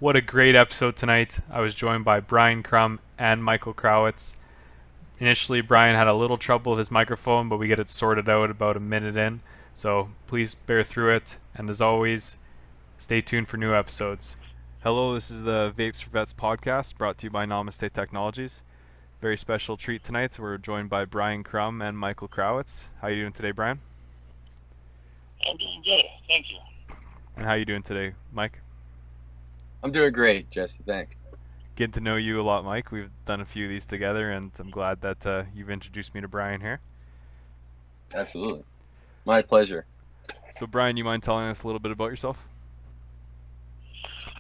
What a great episode tonight. I was joined by Bryan Krumm and Michael Krawitz. Initially, Bryan had a little trouble with his microphone, but we get it sorted out about a minute in. So please bear through it. And as always, stay tuned for new episodes. Hello, this is the Vapes4vets podcast brought to you by Namaste Technologies. Very special treat tonight. We're joined by Bryan Krumm and Michael Krawitz. How are you doing today, Bryan? I'm doing good, thank you. And how are you doing today, Mike? I'm doing great, Jesse. Thanks. Getting to know you a lot, Mike. We've done a few of these together, and I'm glad that you've introduced me to Bryan here. Absolutely. My pleasure. So, Bryan, you mind telling us a little bit about yourself?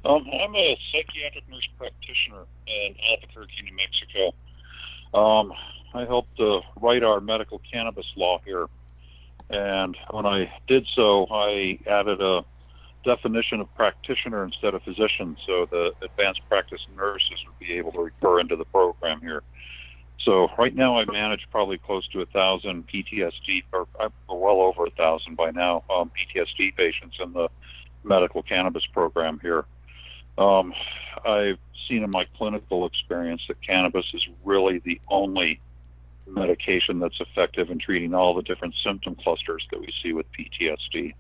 I'm a psychiatric nurse practitioner in Albuquerque, New Mexico. I helped write our medical cannabis law here, and when I did so, I added a definition of practitioner instead of physician, so the advanced practice nurses would be able to refer into the program here. So right now I manage probably close to 1,000 PTSD, or well over 1,000 by now, PTSD patients in the medical cannabis program here. I've seen in my clinical experience that cannabis is really the only medication that's effective in treating all the different symptom clusters that we see with PTSD.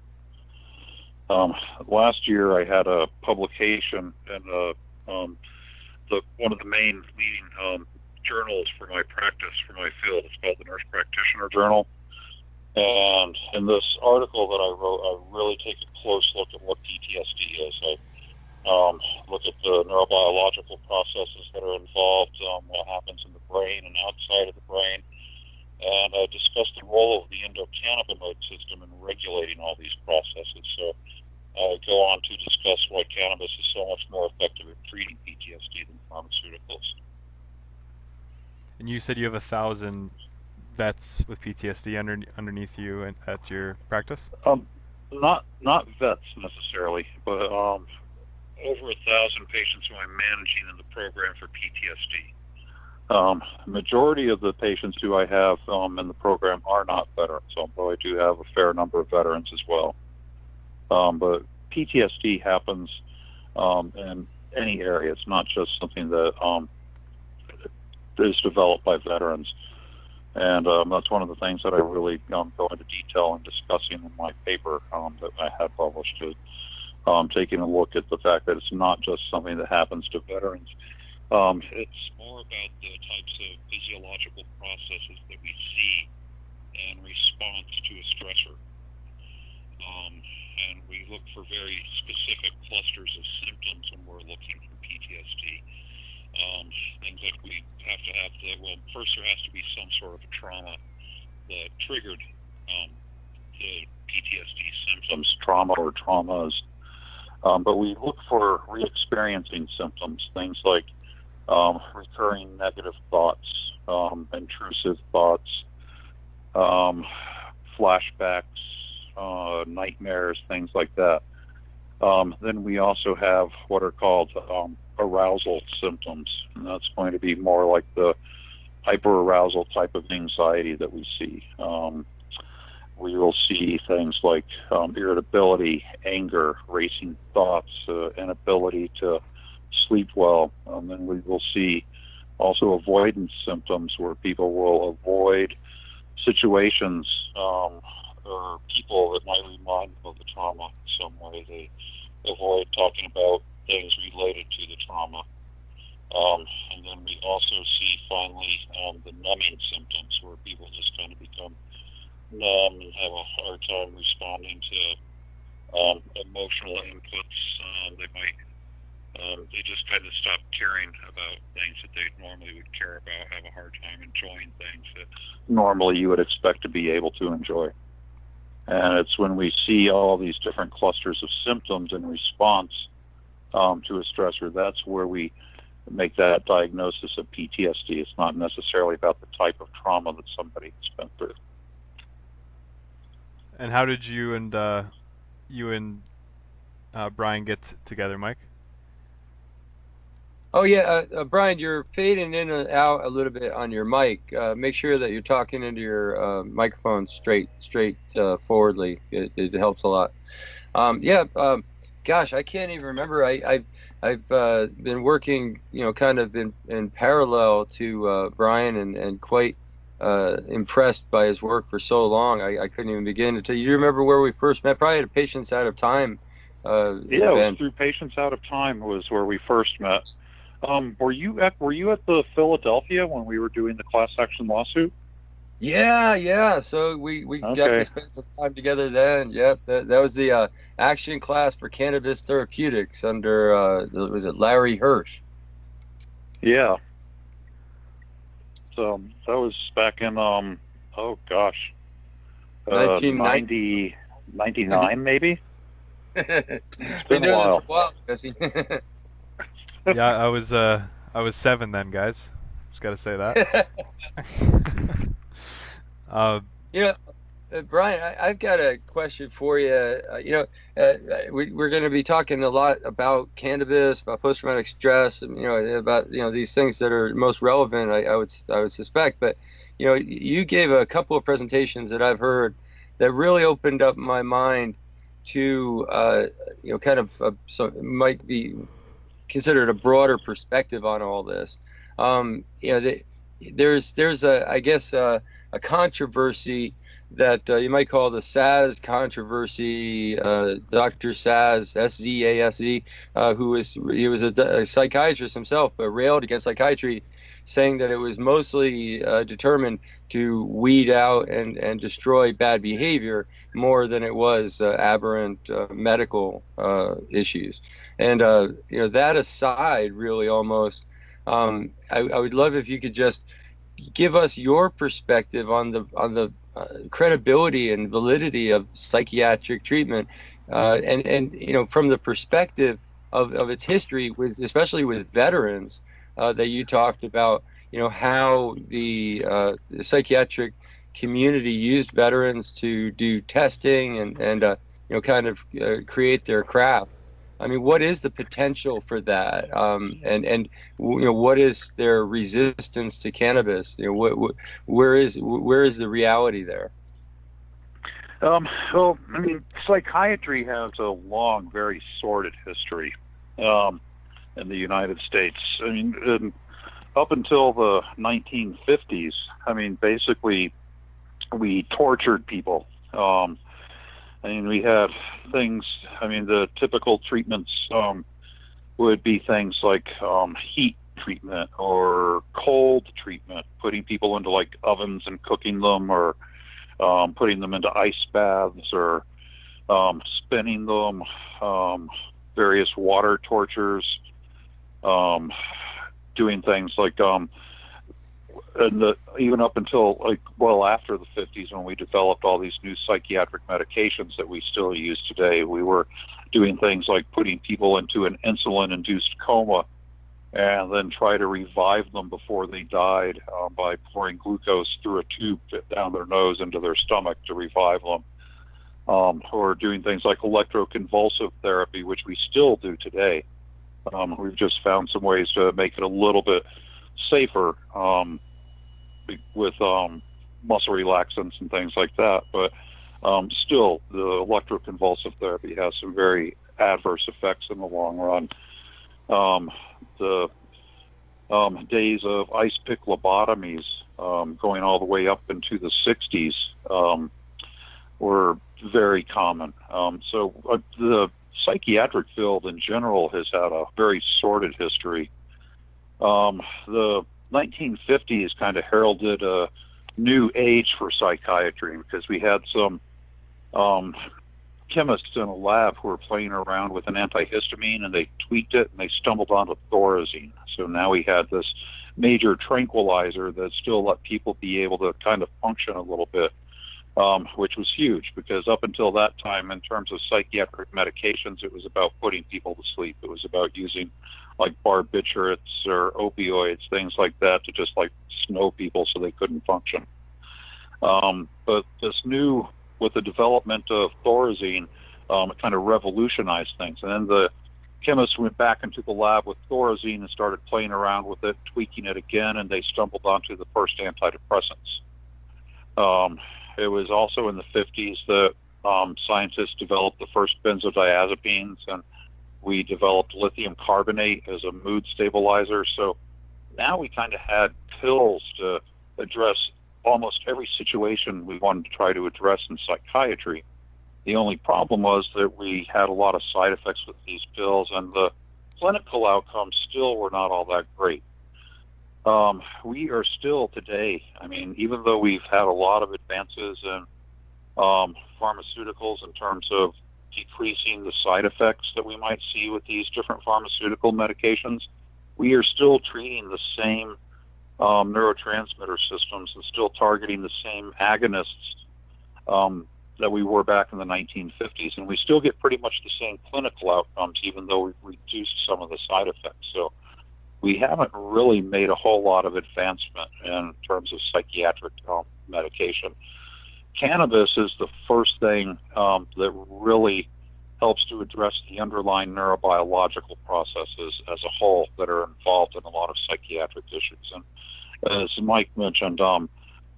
Last year I had a publication in one of the main leading journals for my practice, for my field. It's called the Nurse Practitioner Journal. And in this article that I wrote, I really take a close look at what PTSD is. I look at the neurobiological processes that are involved, what happens in the brain and outside of the brain. And I discuss the role of the endocannabinoid system in regulating all these processes. So I go on to discuss why cannabis is so much more effective at treating PTSD than pharmaceuticals. And you said you have 1,000 vets with PTSD underneath you at your practice? Not vets necessarily, but over 1,000 patients who I'm managing in the program for PTSD. Majority of the patients who I have in the program are not veterans, although I do have a fair number of veterans as well. But PTSD happens in any area. It's not just something that is developed by veterans. And that's one of the things that I really go into detail in discussing in my paper that I had published, taking a look at the fact that it's not just something that happens to veterans. It's more about the types of physiological processes that we see in response to a stressor. And we look for very specific clusters of symptoms when we're looking for PTSD. Things like we have to have first there has to be some sort of a trauma that triggered the PTSD symptoms, trauma or traumas. But we look for re-experiencing symptoms, things like recurring negative thoughts, intrusive thoughts, flashbacks, nightmares, things like that. Then we also have what are called arousal symptoms, and that's going to be more like the hyperarousal type of anxiety that we see. We will see things like irritability, anger, racing thoughts, inability to sleep well. Then we will see also avoidance symptoms where people will avoid situations or people that might remind them of the trauma in some way. They avoid talking about things related to the trauma. And then we also see finally the numbing symptoms where people just kind of become numb and have a hard time responding to emotional inputs. They just kind of stop caring about things that they normally would care about, have a hard time enjoying things that normally you would expect to be able to enjoy. And it's when we see all these different clusters of symptoms in response to a stressor, that's where we make that diagnosis of PTSD. It's not necessarily about the type of trauma that somebody has been through. And how did you and Bryan get together, Mike? Oh yeah, Bryan, you're fading in and out a little bit on your mic. Make sure that you're talking into your microphone straight forwardly. It helps a lot. gosh, I can't even remember. I've been working, kind of in parallel to Bryan, and quite impressed by his work for so long. I couldn't even begin to tell you. You remember where we first met? Probably at a Patients Out of Time Yeah, it was event. through Patients Out of Time was where we first met. Were you at the Philadelphia when we were doing the class action lawsuit? Yeah. So we got to Okay. spend some time together then. Yep, that was the action class for cannabis therapeutics under was it Larry Hirsch? Yeah. So that was back in oh gosh, 1990. 99 maybe. It's Been been a doing this for while. a while, Jesse. Yeah, I was 7 then, guys. Just gotta say that. uh, You know, Bryan, I've got a question for you. We're going to be talking a lot about cannabis, about post-traumatic stress, and about these things that are most relevant. I would suspect, but you gave a couple of presentations that I've heard that really opened up my mind to kind of so might be considered a broader perspective on all this. There's a, I guess, a controversy that you might call the SAZ controversy. Dr. Saz, S-Z-A-S-E, he was a psychiatrist himself, but railed against psychiatry, saying that it was mostly determined to weed out and destroy bad behavior more than it was aberrant medical issues. And that aside, really, almost, I would love if you could just give us your perspective on the credibility and validity of psychiatric treatment, and from the perspective of its history, with especially with veterans, that you talked about, how the psychiatric community used veterans to do testing and kind of create their craft. I mean, what is the potential for that? And what is their resistance to cannabis? Where is the reality there? Well, I mean, psychiatry has a long, very sordid history in the United States. I mean, up until the 1950s, I mean, basically, we tortured people. I mean, we had things. I mean, the typical treatments would be things like heat treatment or cold treatment, putting people into like ovens and cooking them, or putting them into ice baths, or spinning them, various water tortures, doing things like even up until after the 50s, when we developed all these new psychiatric medications that we still use today, we were doing things like putting people into an insulin-induced coma and then try to revive them before they died by pouring glucose through a tube down their nose into their stomach to revive them. Or doing things like electroconvulsive therapy, which we still do today. We've just found some ways to make it a little bit safer with muscle relaxants and things like that. But still, the electroconvulsive therapy has some very adverse effects in the long run. The days of ice pick lobotomies, going all the way up into the 60s, were very common. So the psychiatric field in general has had a very sordid history. The 1950s kind of heralded a new age for psychiatry, because we had some chemists in a lab who were playing around with an antihistamine, and they tweaked it and they stumbled onto thorazine. So now we had this major tranquilizer that still let people be able to kind of function a little bit, which was huge, because up until that time, in terms of psychiatric medications, it was about putting people to sleep. It was about using like barbiturates or opioids, things like that, to just like snow people so they couldn't function. But this new, with the development of thorazine, it kind of revolutionized things. And then the chemists went back into the lab with thorazine and started playing around with it, tweaking it again, and they stumbled onto the first antidepressants. It was also in the 50s that scientists developed the first benzodiazepines, and We developed lithium carbonate as a mood stabilizer. So now we kind of had pills to address almost every situation we wanted to try to address in psychiatry. The only problem was that we had a lot of side effects with these pills, and the clinical outcomes still were not all that great. We are still today, I mean, even though we've had a lot of advances in pharmaceuticals in terms of decreasing the side effects that we might see with these different pharmaceutical medications, we are still treating the same neurotransmitter systems and still targeting the same agonists that we were back in the 1950s. And we still get pretty much the same clinical outcomes, even though we've reduced some of the side effects. So we haven't really made a whole lot of advancement in terms of psychiatric medication. Cannabis is the first thing that really helps to address the underlying neurobiological processes as a whole that are involved in a lot of psychiatric issues. And as Mike mentioned,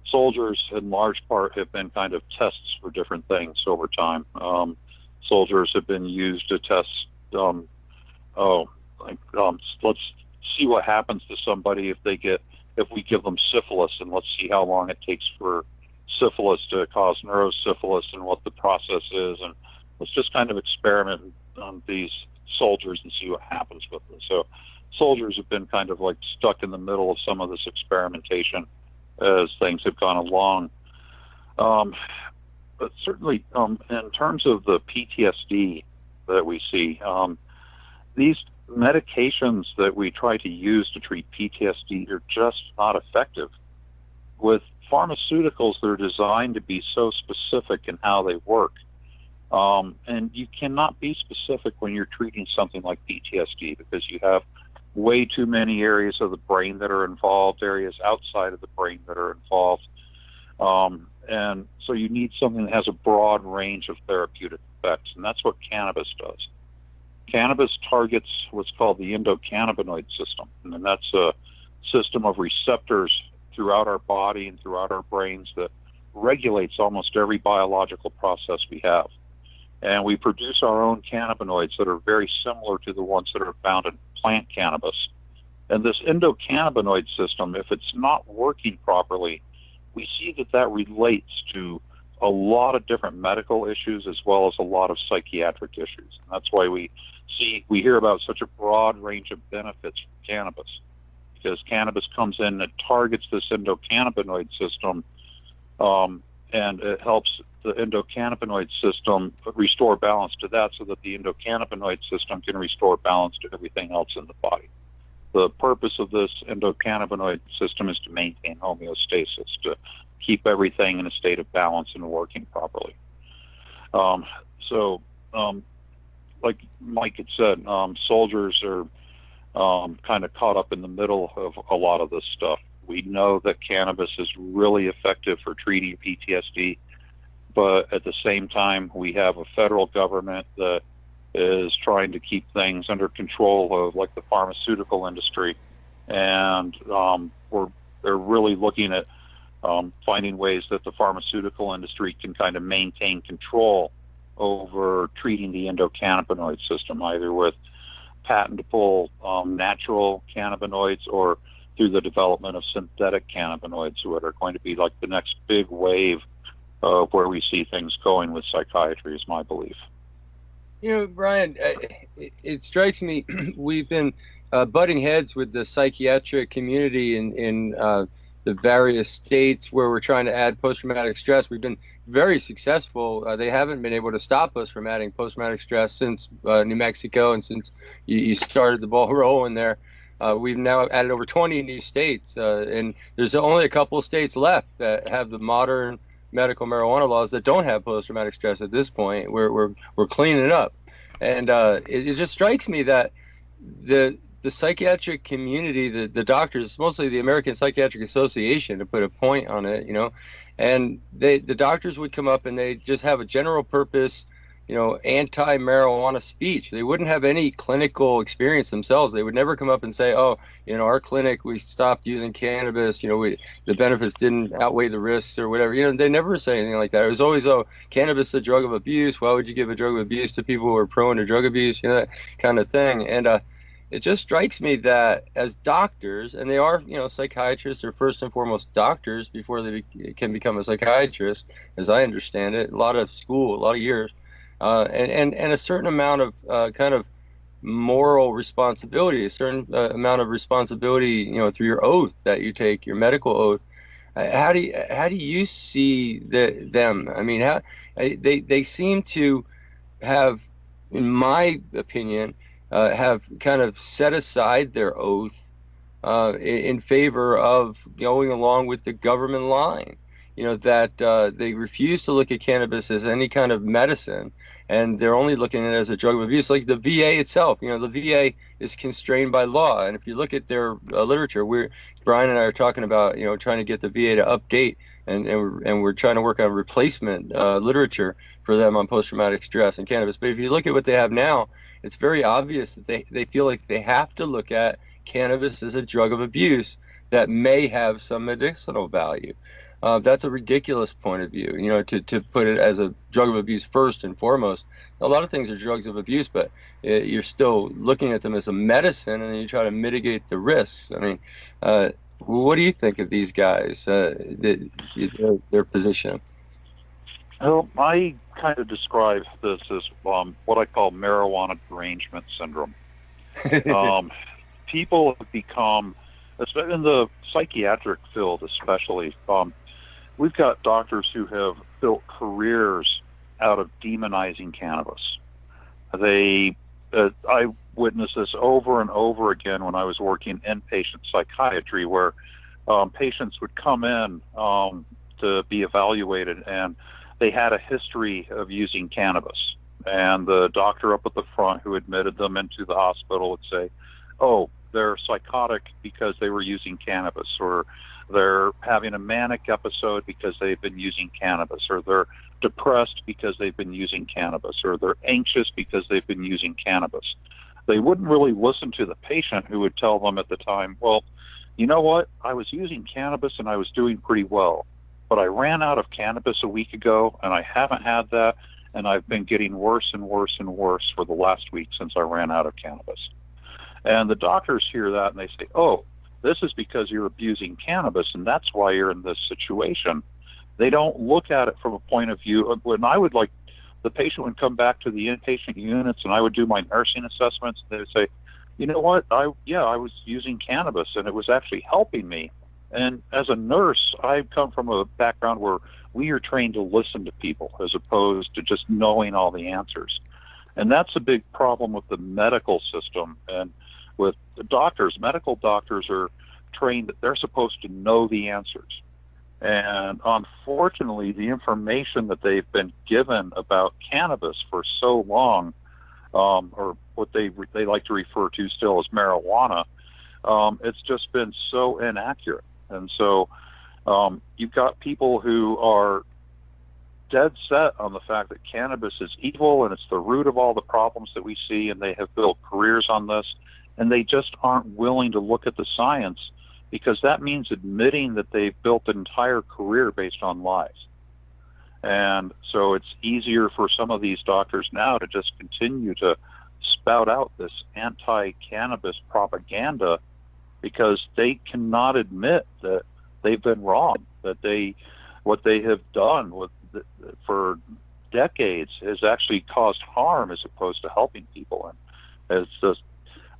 soldiers in large part have been kind of tests for different things over time. Soldiers have been used to test, let's see what happens to somebody if we give them syphilis, and let's see how long it takes for syphilis to cause neurosyphilis and what the process is, and let's just kind of experiment on these soldiers and see what happens with them. So soldiers have been kind of like stuck in the middle of some of this experimentation as things have gone along. But certainly in terms of the PTSD that we see, these medications that we try to use to treat PTSD are just not effective. With pharmaceuticals that are designed to be so specific in how they work, and you cannot be specific when you're treating something like PTSD because you have way too many areas of the brain that are involved, areas outside of the brain that are involved. And so you need something that has a broad range of therapeutic effects, and that's what cannabis does. Cannabis targets what's called the endocannabinoid system, and that's a system of receptors throughout our body and throughout our brains that regulates almost every biological process we have. And we produce our own cannabinoids that are very similar to the ones that are found in plant cannabis. And this endocannabinoid system, if it's not working properly, we see that relates to a lot of different medical issues as well as a lot of psychiatric issues. And that's why we hear about such a broad range of benefits from cannabis, because cannabis comes in and targets this endocannabinoid system, and it helps the endocannabinoid system restore balance to that so that the endocannabinoid system can restore balance to everything else in the body. The purpose of this endocannabinoid system is to maintain homeostasis, to keep everything in a state of balance and working properly. Like Mike had said, soldiers are kind of caught up in the middle of a lot of this stuff. We know that cannabis is really effective for treating PTSD, but at the same time, we have a federal government that is trying to keep things under control of, like, the pharmaceutical industry, and they're really looking at finding ways that the pharmaceutical industry can kind of maintain control over treating the endocannabinoid system, either with patentable natural cannabinoids or through the development of synthetic cannabinoids, that are going to be like the next big wave of where we see things going with psychiatry, is my belief. You know, Bryan, it strikes me we've been butting heads with the psychiatric community in the various states where we're trying to add post-traumatic stress. We've been very successful. They haven't been able to stop us from adding post-traumatic stress since New Mexico, and since you started the ball rolling there. We've now added over 20 new states, and there's only a couple of states left that have the modern medical marijuana laws that don't have post-traumatic stress at this point. We're cleaning it up, and it just strikes me that the psychiatric community, the doctors, mostly the American Psychiatric Association, to put a point on it, and the doctors would come up and they just have a general purpose anti-marijuana speech. They wouldn't have any clinical experience themselves. They would never come up and say, oh, our clinic, we stopped using cannabis, the benefits didn't outweigh the risks or whatever. They never say anything like that. It was always, oh, cannabis is a drug of abuse. Why would you give a drug of abuse to people who are prone to drug abuse? That kind of thing. And it just strikes me that as doctors, and they are, psychiatrists are first and foremost doctors before they can become a psychiatrist, as I understand it, a lot of school, a lot of years, and a certain amount of kind of moral responsibility, a certain amount of responsibility, through your oath that you take, your medical oath. How do you see them? I mean, they seem to have, in my opinion, have kind of set aside their oath in favor of going along with the government line. That they refuse to look at cannabis as any kind of medicine, and they're only looking at it as a drug of abuse. Like the VA itself, the VA is constrained by law, and if you look at their literature, Brian and I are talking about, trying to get the VA to update, and we're trying to work on replacement literature for them on post-traumatic stress and cannabis. But if you look at what they have now, it's very obvious that they feel like they have to look at cannabis as a drug of abuse that may have some medicinal value. That's a ridiculous point of view, to put it as a drug of abuse first and foremost. A lot of things are drugs of abuse, but you're still looking at them as a medicine, and then you try to mitigate the risks. I mean, what do you think of these guys, their position? Well, I kind of describe this as what I call marijuana derangement syndrome. People have become, in the psychiatric field especially, we've got doctors who have built careers out of demonizing cannabis. I witnessed this over and over again when I was working inpatient psychiatry, where patients would come in to be evaluated, and they had a history of using cannabis. And the doctor up at the front who admitted them into the hospital would say, oh, they're psychotic because they were using cannabis, or they're having a manic episode because they've been using cannabis, or they're depressed because they've been using cannabis, or they're anxious because they've been using cannabis. They wouldn't really listen to the patient, who would tell them at the time, well, you know what, I was using cannabis and I was doing pretty well, but I ran out of cannabis a week ago and I haven't had that, and I've been getting worse and worse and worse for the last week since I ran out of cannabis. And the doctors hear that and they say, oh, this is because you're abusing cannabis and that's why you're in this situation. They don't look at it from a point of view. When I would the patient would come back to the inpatient units and I would do my nursing assessments, they would say, you know what, I was using cannabis and it was actually helping me. And as a nurse, I come from a background where we are trained to listen to people as opposed to just knowing all the answers. And that's a big problem with the medical system and with the doctors. Medical doctors are trained that they're supposed to know the answers. And unfortunately, the information that they've been given about cannabis for so long, or what they like to refer to still as marijuana, it's just been so inaccurate. And so you've got people who are dead set on the fact that cannabis is evil and it's the root of all the problems that we see, and they have built careers on this, and they just aren't willing to look at the science, because that means admitting that they've built an entire career based on lies. And so it's easier for some of these doctors now to just continue to spout out this anti-cannabis propaganda, because they cannot admit that they've been wrong, that what they have done for decades has actually caused harm as opposed to helping people. And it's just,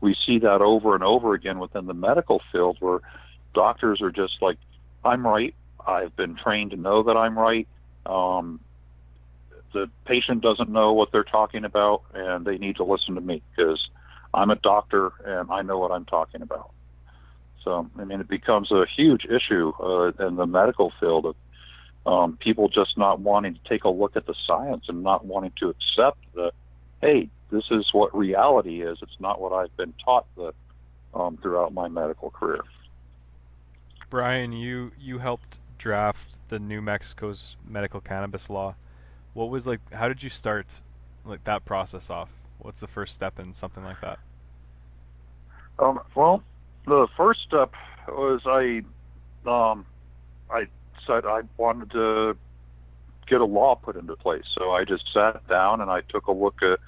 we see that over and over again within the medical field, where doctors are just like, I'm right, I've been trained to know that I'm right. The patient doesn't know what they're talking about, and they need to listen to me because I'm a doctor and I know what I'm talking about. So, I mean, it becomes a huge issue in the medical field of people just not wanting to take a look at the science and not wanting to accept that, hey, this is what reality is. It's not what I've been taught throughout my medical career. Brian, you helped draft the New Mexico's medical cannabis law. What was how did you start like that process off? What's the first step in something like that? Well, the first step was I said I wanted to get a law put into place. So I just sat down and I took a look at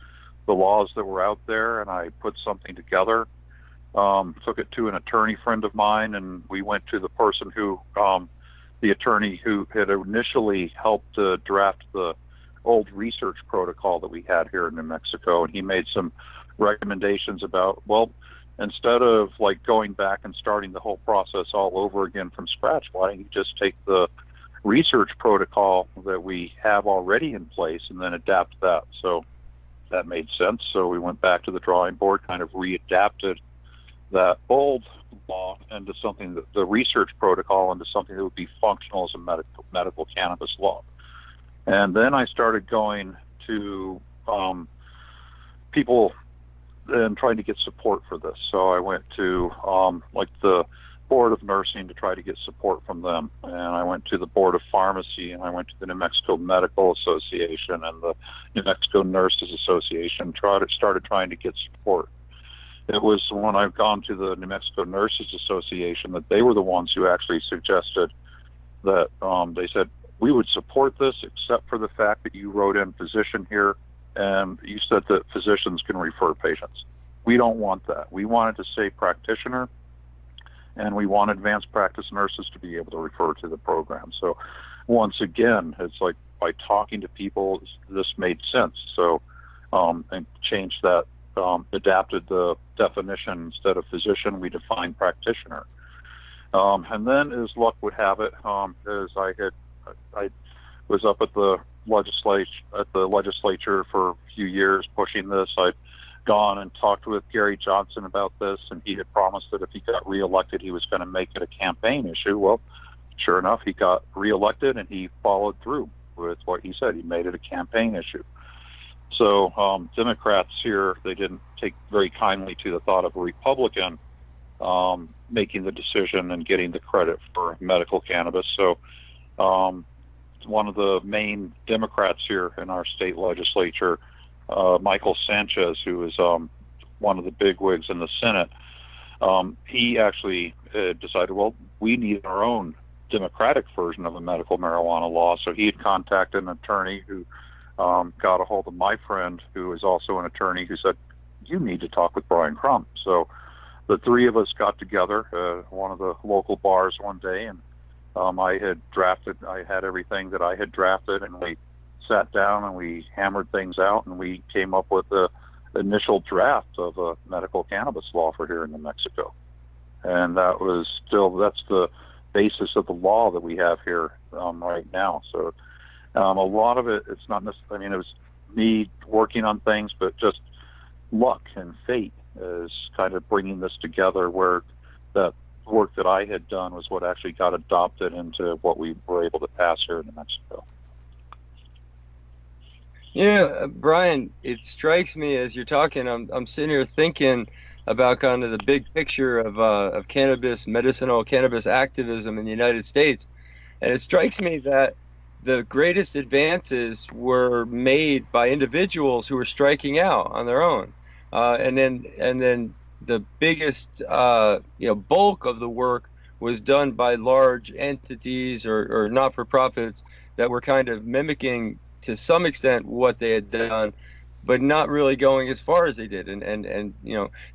the laws that were out there, and I put something together. Took it to an attorney friend of mine, and we went to the person who, the attorney who had initially helped draft the old research protocol that we had here in New Mexico, and he made some recommendations about, well, instead of like going back and starting the whole process all over again from scratch, why don't you just take the research protocol that we have already in place and then adapt that? So that made sense. So we went back to the drawing board, kind of readapted that old law into something that the research protocol into something that would be functional as a medical cannabis law. And then I started going to people and trying to get support for this. So I went to like the Board of Nursing to try to get support from them, and I went to the Board of Pharmacy, and I went to the New Mexico Medical Association and the New Mexico Nurses Association. Started trying to get support. It was when I've gone to the New Mexico Nurses Association that they were the ones who actually suggested that they said, we would support this except for the fact that you wrote in physician here and you said that physicians can refer patients. We don't want that. We wanted to say practitioner, and we want advanced practice nurses to be able to refer to the program. So once again, it's like by talking to people, this made sense. So and changed that, adapted the definition. Instead of physician, we defined practitioner. And then, as luck would have it, as I was up at the legislature for a few years pushing this. I'd gone and talked with Gary Johnson about this, and he had promised that if he got reelected, he was going to make it a campaign issue. Well, sure enough, he got reelected, and he followed through with what he said. He made it a campaign issue. So Democrats here, they didn't take very kindly to the thought of a Republican making the decision and getting the credit for medical cannabis. So one of the main Democrats here in our state legislature, Michael Sanchez, who is one of the bigwigs in the Senate, he actually decided, well, we need our own Democratic version of a medical marijuana law. So he had contacted an attorney who got a hold of my friend, who is also an attorney, who said, you need to talk with Bryan Krumm. So the three of us got together at one of the local bars one day, and I had everything that I had drafted, and we sat down and we hammered things out, and we came up with the initial draft of a medical cannabis law for here in New Mexico. And that's the basis of the law that we have here right now. So a lot of it, it's not necessarily, it was me working on things, but just luck and fate is kind of bringing this together, where that work that I had done was what actually got adopted into what we were able to pass here in New Mexico. Yeah, Bryan, it strikes me as you're talking, I'm sitting here thinking about kind of the big picture of cannabis, medicinal cannabis activism in the United States. And it strikes me that the greatest advances were made by individuals who were striking out on their own. And then the biggest bulk of the work was done by large entities or not-for-profits that were kind of mimicking to some extent what they had done, but not really going as far as they did. And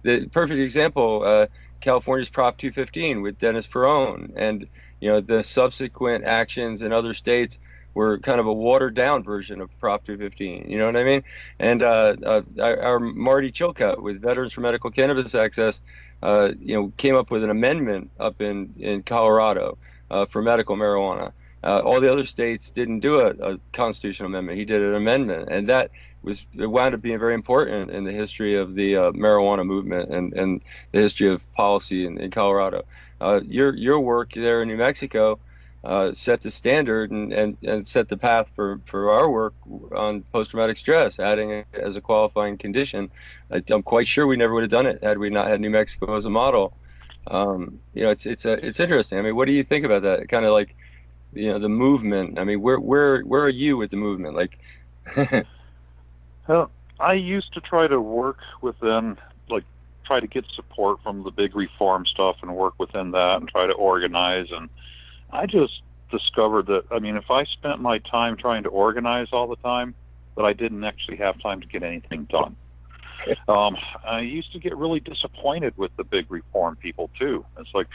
the perfect example, California's Prop 215 with Dennis Peron, and the subsequent actions in other states were kind of a watered-down version of Prop 215. You know what I mean? And our Marty Chilcutt with Veterans for Medical Cannabis Access, came up with an amendment up in Colorado for medical marijuana. All the other states didn't do a constitutional amendment. He did an amendment, and it wound up being very important in the history of the marijuana movement and the history of policy in Colorado. Your work there in New Mexico set the standard and set the path for our work on post-traumatic stress, adding it as a qualifying condition. I'm quite sure we never would have done it had we not had New Mexico as a model. It's interesting. I mean, what do you think about that? Kind of like, the movement. I mean, where are you with the movement? Like, Well, I used to try to work within, like, try to get support from the big reform stuff and work within that and try to organize. And I just discovered that, I mean, if I spent my time trying to organize all the time, that I didn't actually have time to get anything done. I used to get really disappointed with the big reform people too. It's like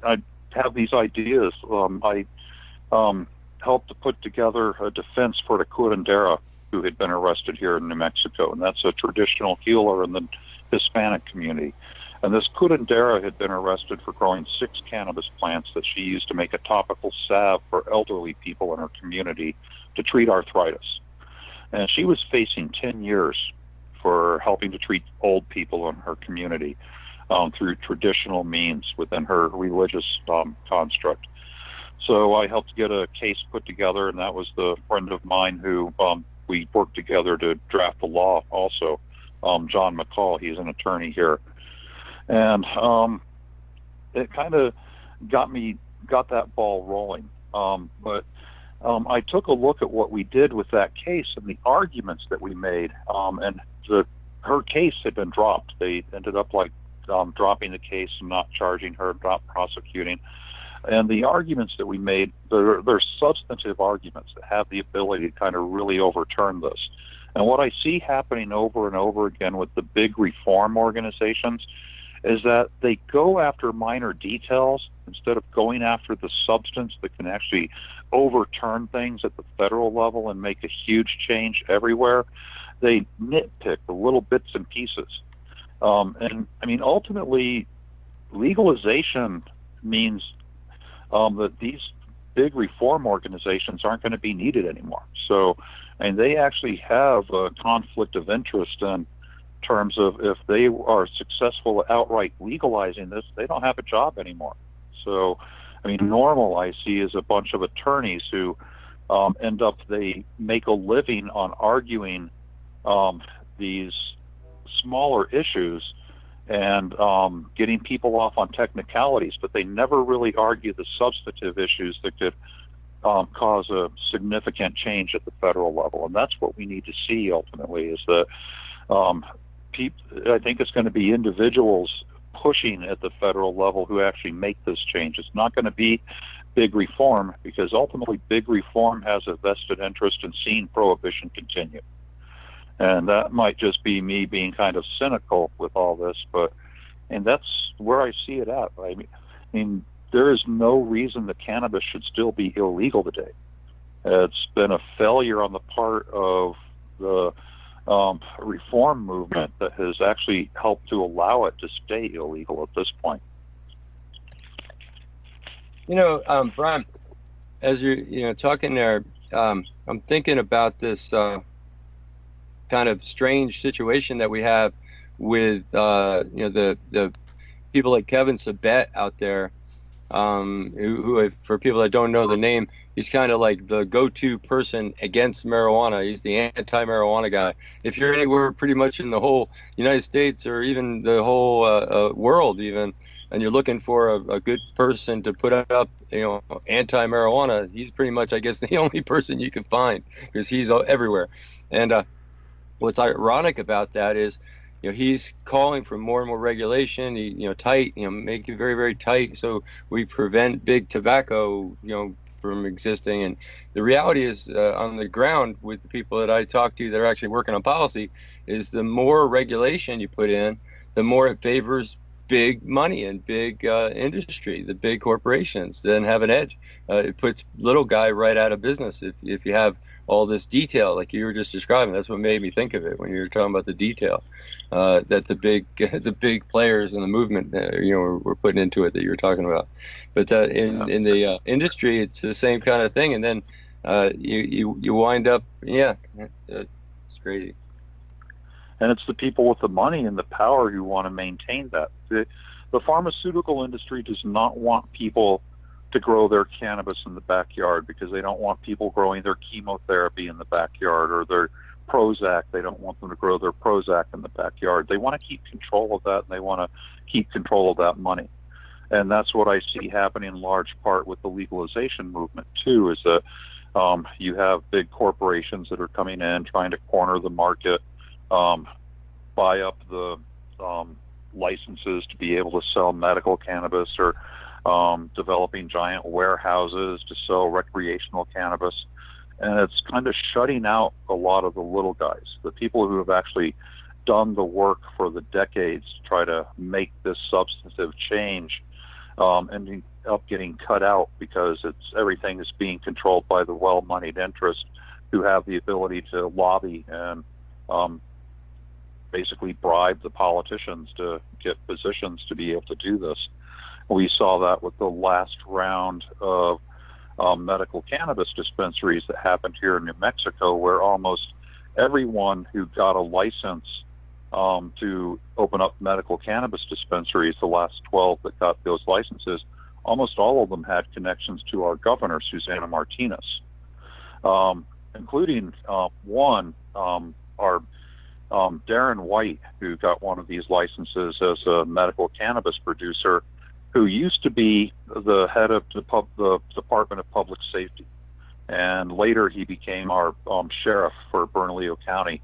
I have these ideas. I helped to put together a defense for the curandera who had been arrested here in New Mexico, and that's a traditional healer in the Hispanic community. And this curandera had been arrested for growing 6 cannabis plants that she used to make a topical salve for elderly people in her community to treat arthritis. And she was facing 10 years for helping to treat old people in her community through traditional means within her religious construct. So I helped get a case put together, and that was the friend of mine who we worked together to draft the law also, John McCall. He's an attorney here. And it kind of got that ball rolling. But I took a look at what we did with that case and the arguments that we made, and her case had been dropped. They ended up dropping the case and not charging her, not prosecuting. And the arguments that we made, they're substantive arguments that have the ability to kind of really overturn this. And what I see happening over and over again with the big reform organizations is that they go after minor details instead of going after the substance that can actually overturn things at the federal level and make a huge change everywhere. They nitpick the little bits and pieces. And I mean, ultimately, legalization means that these big reform organizations aren't going to be needed anymore. So, and they actually have a conflict of interest in terms of if they are successful at outright legalizing this, they don't have a job anymore. So, I mean, normal I see is a bunch of attorneys who they make a living on arguing these smaller issues and getting people off on technicalities, but they never really argue the substantive issues that could cause a significant change at the federal level. And that's what we need to see ultimately, is that I think it's going to be individuals pushing at the federal level who actually make this change. It's not going to be big reform, because ultimately big reform has a vested interest in seeing prohibition continue. And that might just be me being kind of cynical with all this, and that's where I see it at. I mean, there is no reason that cannabis should still be illegal today. It's been a failure on the part of the reform movement that has actually helped to allow it to stay illegal at this point. Brian, as you're talking there, I'm thinking about this kind of strange situation that we have with the people like Kevin Sabet out there, who for people that don't know the name, he's kind of like the go-to person against marijuana. He's the anti-marijuana guy. If you're anywhere pretty much in the whole United States or even the whole world even, and you're looking for a good person to put up, anti-marijuana, he's pretty much, I guess, the only person you can find, because he's everywhere. And what's ironic about that is, he's calling for more and more regulation, tight, make it very, very tight, so we prevent big tobacco, from existing. And the reality is, on the ground with the people that I talk to that are actually working on policy, is the more regulation you put in, the more it favors big money and big industry. The big corporations then have an edge. It puts little guy right out of business if you have all this detail like you were just describing. That's what made me think of it when you were talking about the detail that the big players in the movement were putting into it that you were talking about. But in the industry, it's the same kind of thing, and then you wind up, it's crazy. And it's the people with the money and the power who want to maintain that. The pharmaceutical industry does not want people to grow their cannabis in the backyard, because they don't want people growing their chemotherapy in the backyard, or their Prozac. They don't want them to grow their Prozac in the backyard. They want to keep control of that, and they want to keep control of that money. And that's what I see happening in large part with the legalization movement too, is that You have big corporations that are coming in trying to corner the market, buy up the licenses to be able to sell medical cannabis, or developing giant warehouses to sell recreational cannabis. And it's kind of shutting out a lot of the little guys, the people who have actually done the work for the decades to try to make this substantive change, ending up getting cut out because everything is being controlled by the well-moneyed interests who have the ability to lobby and basically bribe the politicians to get positions to be able to do this. We saw that with the last round of medical cannabis dispensaries that happened here in New Mexico, where almost everyone who got a license to open up medical cannabis dispensaries, the last 12 that got those licenses, almost all of them had connections to our governor, Susana Martinez, including one, our Darren White, who got one of these licenses as a medical cannabis producer, who used to be the head of the Department of Public Safety. And later he became our sheriff for Bernalillo County.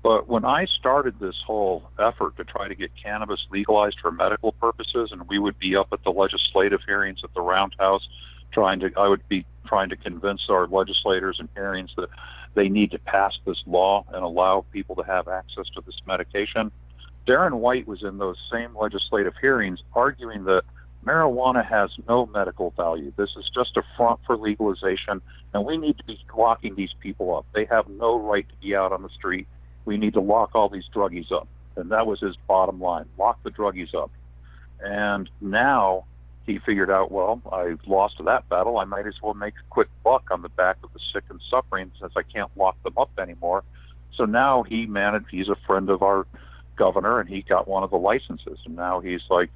But when I started this whole effort to try to get cannabis legalized for medical purposes, and we would be up at the legislative hearings at the Roundhouse, I would be trying to convince our legislators and hearings that they need to pass this law and allow people to have access to this medication. Darren White was in those same legislative hearings arguing that marijuana has no medical value. This is just a front for legalization, and we need to be locking these people up. They have no right to be out on the street. We need to lock all these druggies up. And that was his bottom line, lock the druggies up. And now he figured out, well, I've lost that battle. I might as well make a quick buck on the back of the sick and suffering since I can't lock them up anymore. So now he's a friend of our governor, and he got one of the licenses. And now he's like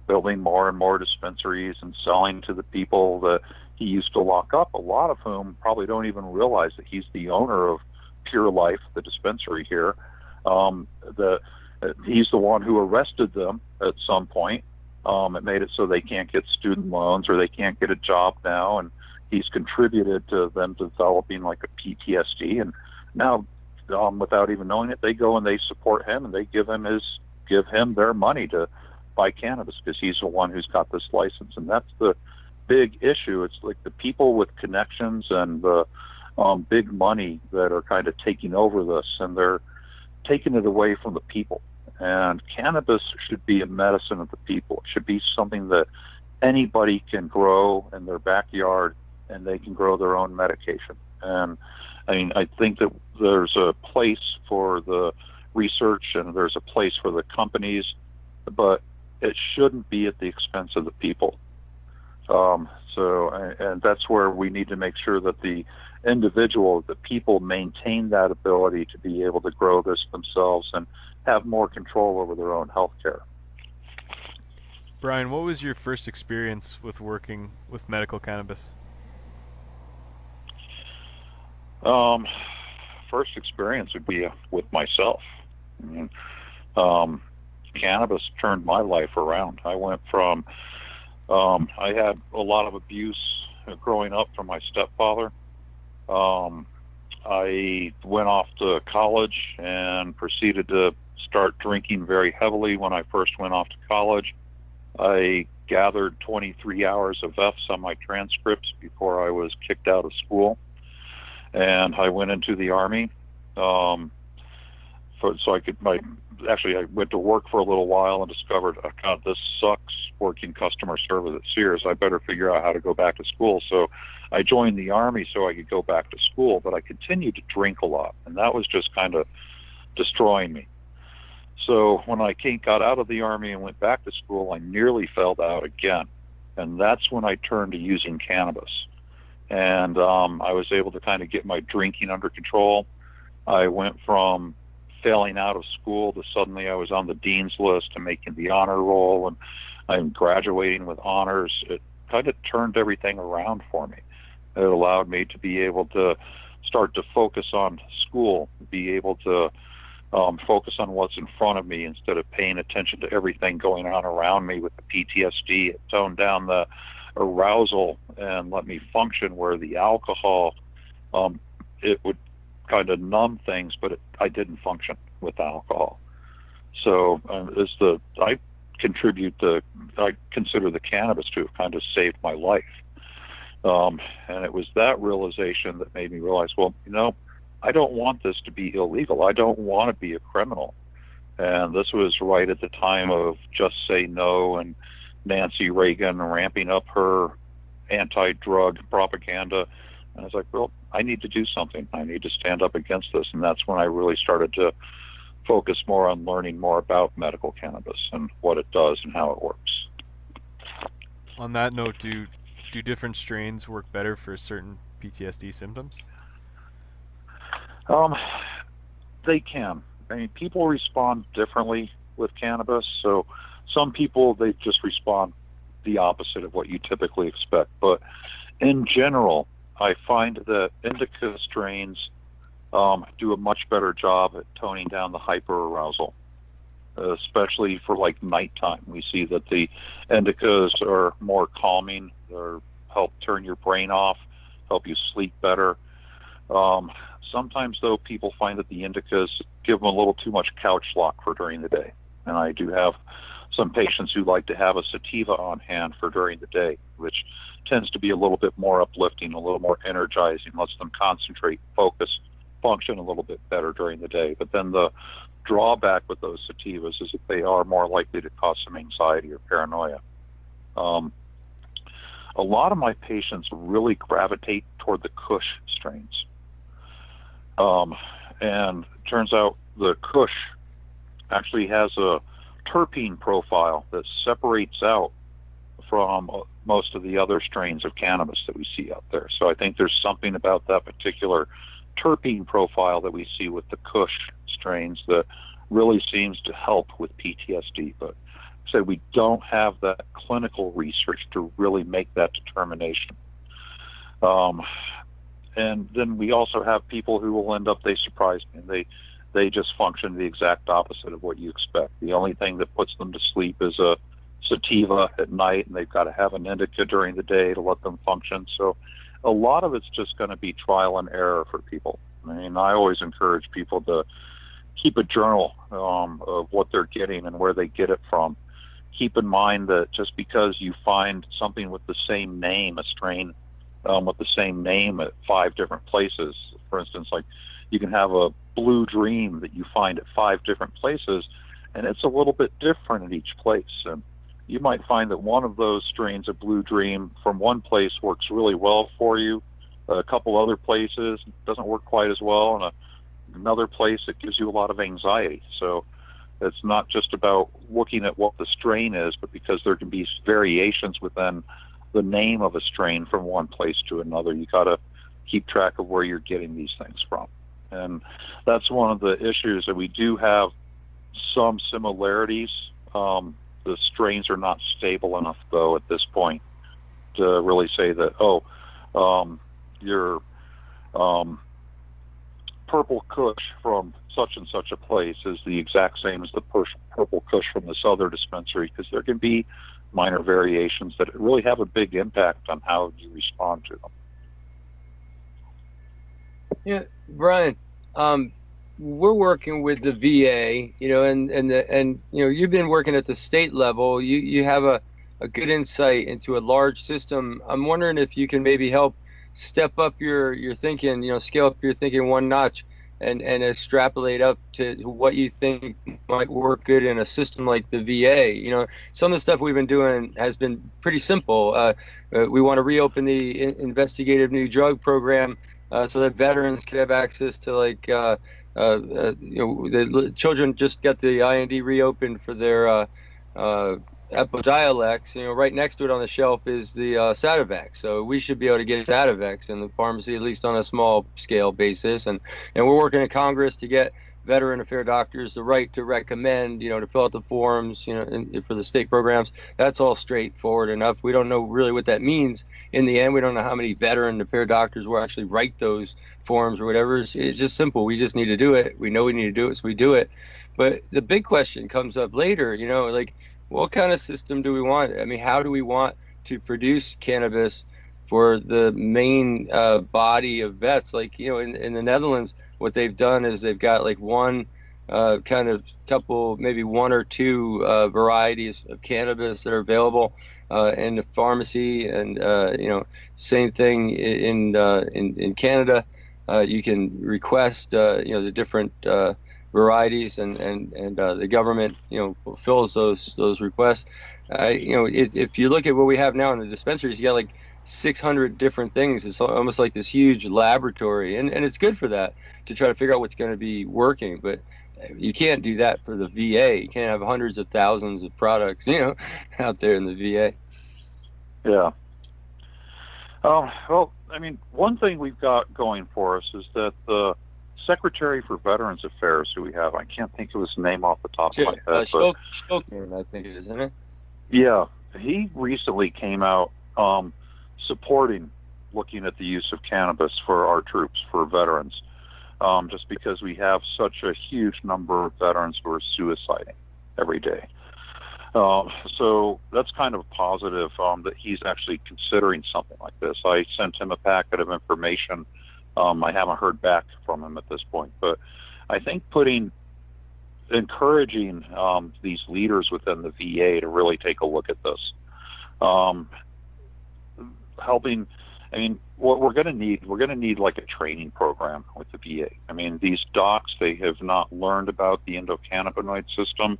building more and more dispensaries and selling to the people that he used to lock up, a lot of whom probably don't even realize that he's the owner of Pure Life, the dispensary here. He's the one who arrested them at some point. It made it so they can't get student loans or they can't get a job now, and he's contributed to them developing like a PTSD. And now, without even knowing it, they go and they support him, and they give him their money to buy cannabis because he's the one who's got this license. And that's the big issue. It's like the people with connections and the big money that are kind of taking over this, and they're taking it away from the people. And cannabis should be a medicine of the people. It should be something that anybody can grow in their backyard, and they can grow their own medication. And I mean, I think that there's a place for the research and there's a place for the companies, but it shouldn't be at the expense of the people. And that's where we need to make sure that the people maintain that ability to be able to grow this themselves and have more control over their own health care. Bryan, what was your first experience with working with medical cannabis? First experience would be with myself. I mean, cannabis turned my life around. I went from, I had a lot of abuse growing up from my stepfather. I went off to college and proceeded to start drinking very heavily when I first went off to college. I gathered 23 hours of F's on my transcripts before I was kicked out of school. And I went into the Army. I went to work for a little while and discovered, oh, God, this sucks working customer service at Sears. I better figure out how to go back to school. So I joined the Army so I could go back to school, but I continued to drink a lot, and that was just kind of destroying me. So when I got out of the Army and went back to school, I nearly fell out again, and that's when I turned to using cannabis. And I was able to kind of get my drinking under control. I went from failing out of school to suddenly I was on the dean's list to making the honor roll, and I'm graduating with honors. It kind of turned everything around for me. It allowed me to be able to start to focus on school, be able to focus on what's in front of me instead of paying attention to everything going on around me with the PTSD. It toned down the arousal and let me function, where the alcohol, it would kind of numb things, but I didn't function with alcohol. So I consider the cannabis to have kind of saved my life. And it was that realization that made me realize, well, I don't want this to be illegal. I don't want to be a criminal. And this was right at the time of Just Say No and Nancy Reagan ramping up her anti-drug propaganda. And I was like, well, I need to do something. I need to stand up against this. And that's when I really started to focus more on learning more about medical cannabis and what it does and how it works. On that note, do different strains work better for certain PTSD symptoms? They can. I mean, people respond differently with cannabis. So some people, they just respond the opposite of what you typically expect. But in general, I find that indica strains do a much better job at toning down the hyperarousal, especially for like nighttime. We see that the indicas are more calming, or help turn your brain off, help you sleep better. Sometimes, though, people find that the indicas give them a little too much couch lock for during the day. And I do have some patients who like to have a sativa on hand for during the day, which tends to be a little bit more uplifting, a little more energizing, lets them concentrate, focus, function a little bit better during the day. But then the drawback with those sativas is that they are more likely to cause some anxiety or paranoia. A lot of my patients really gravitate toward the Kush strains. And it turns out the Kush actually has a terpene profile that separates out from most of the other strains of cannabis that we see out there. So I think there's something about that particular terpene profile that we see with the Kush strains that really seems to help with PTSD. But so we don't have that clinical research to really make that determination. And then we also have people who will end up, they surprise me, and they just function the exact opposite of what you expect. The only thing that puts them to sleep is a sativa at night, and they've got to have an indica during the day to let them function. So a lot of it's just going to be trial and error for people. I mean, I always encourage people to keep a journal of what they're getting and where they get it from. Keep in mind that just because you find something with the same name, a strain with the same name at 5 different places, for instance, like you can have a Blue Dream that you find at 5 different places, and it's a little bit different at each place. And you might find that one of those strains of Blue Dream from one place works really well for you. A couple other places doesn't work quite as well, and another place it gives you a lot of anxiety. So it's not just about looking at what the strain is, but because there can be variations within the name of a strain from one place to another. You got to keep track of where you're getting these things from. And that's one of the issues, that we do have some similarities. The strains are not stable enough, though, at this point to really say that, your purple Kush from such and such a place is the exact same as the purple Kush from this other dispensary, because there can be minor variations that really have a big impact on how you respond to them. Yeah, Bryan, we're working with the VA, and you've been working at the state level. You have a good insight into a large system. I'm wondering if you can maybe help step up your thinking, scale up your thinking one notch, and extrapolate up to what you think might work good in a system like the VA. Some of the stuff we've been doing has been pretty simple. We want to reopen the investigative new drug program so that veterans could have access to, like, the children just got the IND reopened for their Epidiolex. Right next to it on the shelf is the Sativex. So we should be able to get Sativex in the pharmacy, at least on a small scale basis. And we're working in Congress to get veteran affair doctors the right to recommend, to fill out the forms, for the state programs. That's all straightforward enough. We don't know really what that means in the end. We don't know how many veteran affair doctors will actually write those forms or whatever. It's just simple. We just need to do it. We know we need to do it, so we do it. But the big question comes up later, like, what kind of system do we want? I mean, how do we want to produce cannabis for the main body of vets. Like, in the Netherlands, what they've done is they've got like one kind of couple, maybe one or two varieties of cannabis that are available in the pharmacy, and same thing in Canada. You can request the different varieties, and the government fulfills those requests. If you look at what we have now in the dispensaries, you got like 600 different things. It's almost like this huge laboratory, and it's good for that, to try to figure out what's going to be working. But you can't do that for the VA. You can't have hundreds of thousands of products, out there in the VA. Yeah. Well, I mean, one thing we've got going for us is that the Secretary for Veterans Affairs, who we have, I can't think of his name off the top of my head. Shulkin, I think it is, isn't it? Yeah, he recently came out supporting looking at the use of cannabis for our troops, for veterans, just because we have such a huge number of veterans who are suiciding every day. So that's kind of positive that he's actually considering something like this. I sent him a packet of information. I haven't heard back from him at this point, but I think encouraging these leaders within the VA to really take a look at this, helping. I mean, what we're going to need like a training program with the VA. I mean, these docs, they have not learned about the endocannabinoid system.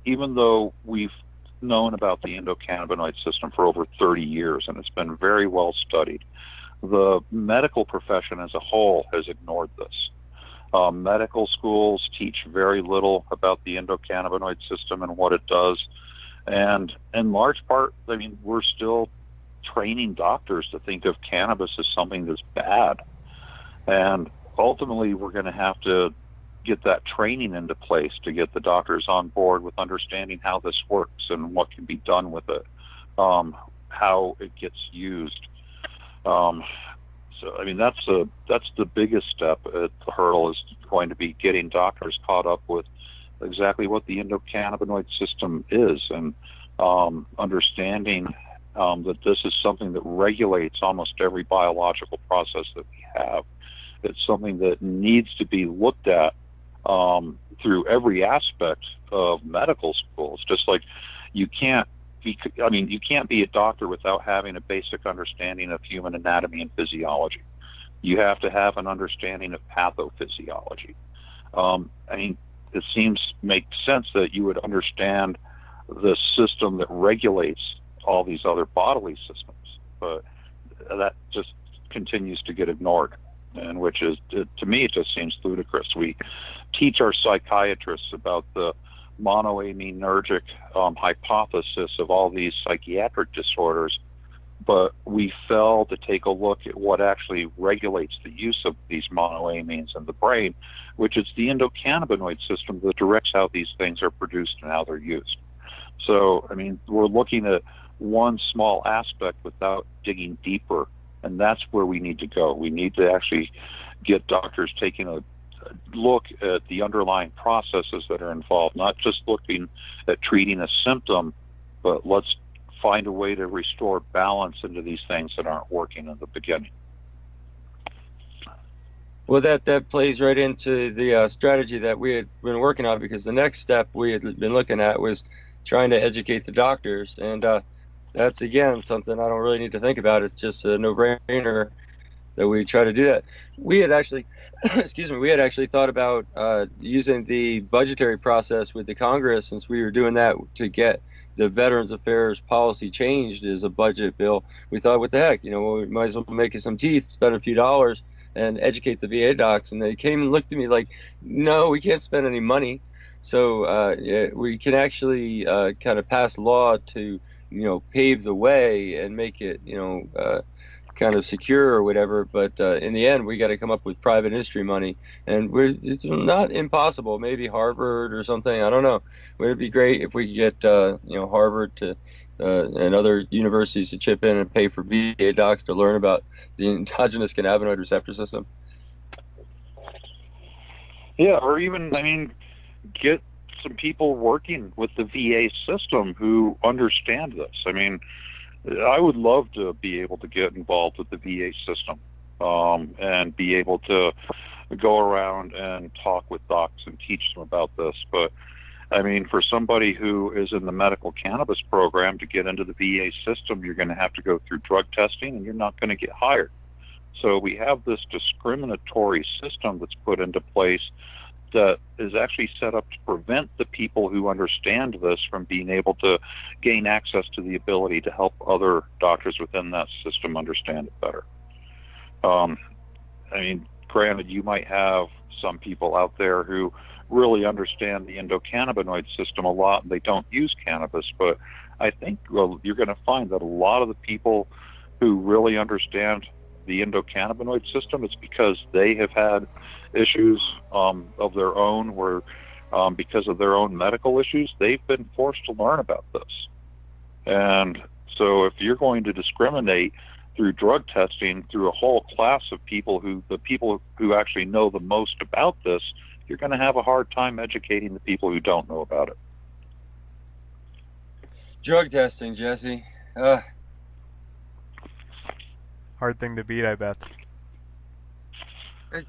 Even though we've known about the endocannabinoid system for over 30 years, and it's been very well studied, the medical profession as a whole has ignored this. Medical schools teach very little about the endocannabinoid system and what it does. And in large part, I mean, we're still training doctors to think of cannabis as something that's bad. And ultimately, we're going to have to get that training into place to get the doctors on board with understanding how this works and what can be done with it, how it gets used. So, I mean, that's the biggest step at the hurdle, is going to be getting doctors caught up with exactly what the endocannabinoid system is, and understanding that this is something that regulates almost every biological process that we have. It's something that needs to be looked at through every aspect of medical schools. Just like you can't be a doctor without having a basic understanding of human anatomy and physiology. You have to have an understanding of pathophysiology. I mean, it makes sense that you would understand the system that regulates all these other bodily systems, but that just continues to get ignored. And which is, to me, it just seems ludicrous. We teach our psychiatrists about the monoaminergic hypothesis of all these psychiatric disorders, but we fail to take a look at what actually regulates the use of these monoamines in the brain, which is the endocannabinoid system that directs how these things are produced and how they're used. So, I mean, we're looking at one small aspect without digging deeper. And that's where we need to go. We need to actually get doctors taking a look at the underlying processes that are involved, not just looking at treating a symptom, but let's find a way to restore balance into these things that aren't working in the beginning. Well, that plays right into the strategy that we had been working on, because the next step we had been looking at was trying to educate the doctors. And that's, again, something I don't really need to think about. It's just a no-brainer that we try to do that. We had actually, we had actually thought about using the budgetary process with the Congress, since we were doing that to get the Veterans Affairs policy changed as a budget bill. We thought, what the heck, we might as well make it some teeth, spend a few dollars, and educate the VA docs. And they came and looked at me like, no, we can't spend any money. So we can actually kind of pass law to pave the way and make it, kind of secure or whatever. But in the end, we got to come up with private industry money, and it's not impossible. Maybe Harvard or something. I don't know. Would it be great if we could get, Harvard to and other universities to chip in and pay for VA docs to learn about the endogenous cannabinoid receptor system? Yeah, or even, I mean, get some people working with the VA system who understand this. I mean, I would love to be able to get involved with the VA system and be able to go around and talk with docs and teach them about this. But I mean, for somebody who is in the Medical Cannabis Program to get into the VA system, you're going to have to go through drug testing and you're not going to get hired. So we have this discriminatory system that's put into place that is actually set up to prevent the people who understand this from being able to gain access to the ability to help other doctors within that system understand it better. I mean, granted, you might have some people out there who really understand the endocannabinoid system a lot and they don't use cannabis, but I think you're going to find that a lot of the people who really understand the endocannabinoid system, it's because they have had issues of their own where because of their own medical issues, they've been forced to learn about this. And so if you're going to discriminate through drug testing through a whole class of people the people who actually know the most about this, you're going to have a hard time educating the people who don't know about it. Drug testing, Jesse. Hard thing to beat, I bet.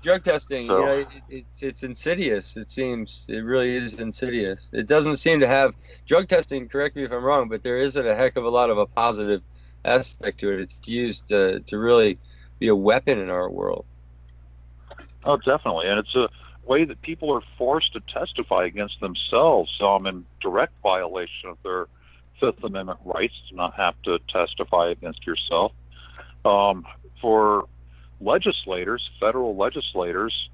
Drug testing, So, you know, it's insidious. It seems it really is insidious. It doesn't seem to have drug testing. Correct me if I'm wrong, but there isn't a heck of a lot of a positive aspect to it. It's used to really be a weapon in our world. oh, definitely, and it's a way that people are forced to testify against themselves in direct violation of their Fifth Amendment rights to not have to testify against yourself. For legislators, federal legislators,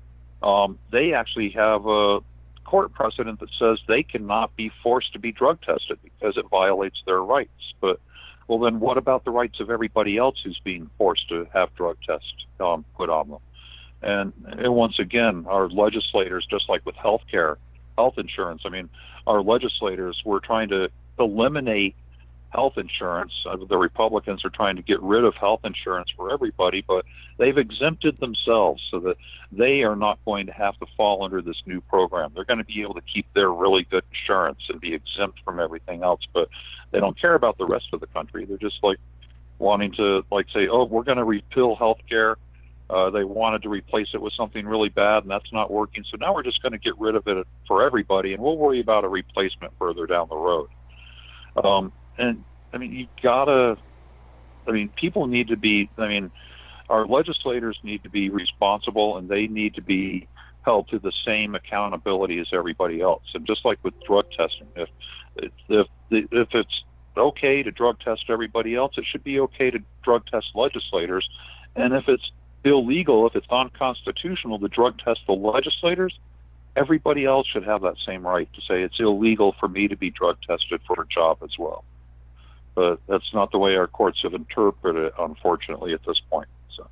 they actually have a court precedent that says they cannot be forced to be drug tested because it violates their rights. But, well, then what about the rights of everybody else who's being forced to have drug tests put on them? And once again, our legislators, just like with healthcare, health insurance, I mean, our legislators were trying to eliminate health insurance. The Republicans are trying to get rid of health insurance for everybody, but they've exempted themselves so that they are not going to have to fall under this new program. They're going to be able to keep their really good insurance and be exempt from everything else, but they don't care about the rest of the country. They're just like wanting to say, oh, we're going to repeal health care. They wanted to replace it with something really bad, and that's not working. So now we're just going to get rid of it for everybody, and we'll worry about a replacement further down the road. And I mean, people need to be, our legislators need to be responsible, and they need to be held to the same accountability as everybody else. And just like with drug testing, if it's okay to drug test everybody else, it should be okay to drug test legislators. And if it's illegal, if it's unconstitutional to drug test the legislators, everybody else should have that same right to say it's illegal for me to be drug tested for a job as well. But that's not the way our courts have interpreted it, unfortunately, at this point. So,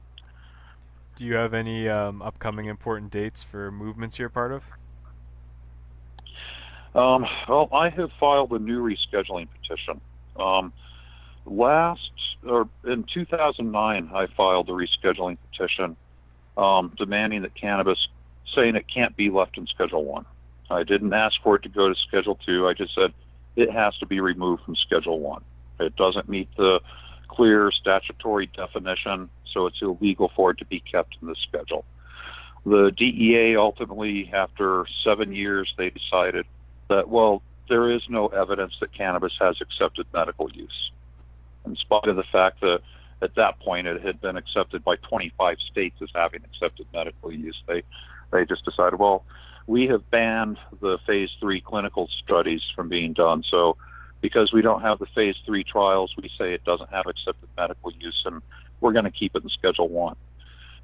Do you have any upcoming important dates for movements you're part of? well, I have filed a new rescheduling petition. In 2009, I filed a rescheduling petition demanding that cannabis, saying it can't be left in Schedule 1. I didn't ask for it to go to Schedule 2. I just said it has to be removed from Schedule 1. It doesn't meet the clear statutory definition, so it's illegal for it to be kept in this schedule. The DEA ultimately, after 7 years, they decided that, well, there is no evidence that cannabis has accepted medical use. In spite of the fact that at that point it had been accepted by 25 states as having accepted medical use, they just decided, well, we have banned the phase 3 clinical studies from being done. So because we don't have the phase 3 trials, we say it doesn't have accepted medical use, and we're going to keep it in Schedule 1.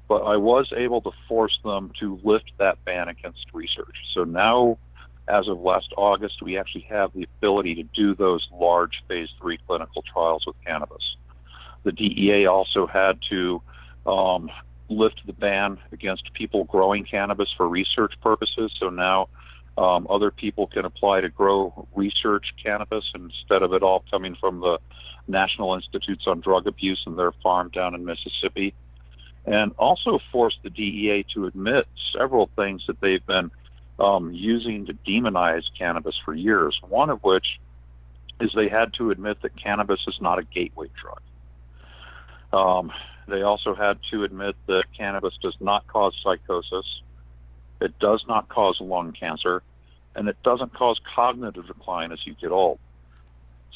But I was able to force them to lift that ban against research. So now, as of last August, we actually have the ability to do those large phase 3 clinical trials with cannabis. The DEA also had to lift the ban against people growing cannabis for research purposes. So now other people can apply to grow research cannabis instead of it all coming from the National Institutes on Drug Abuse and their farm down in Mississippi. And also forced the DEA to admit several things that they've been using to demonize cannabis for years, one of which is they had to admit that cannabis is not a gateway drug. They also had to admit that cannabis does not cause psychosis, it does not cause lung cancer, and it doesn't cause cognitive decline as you get old.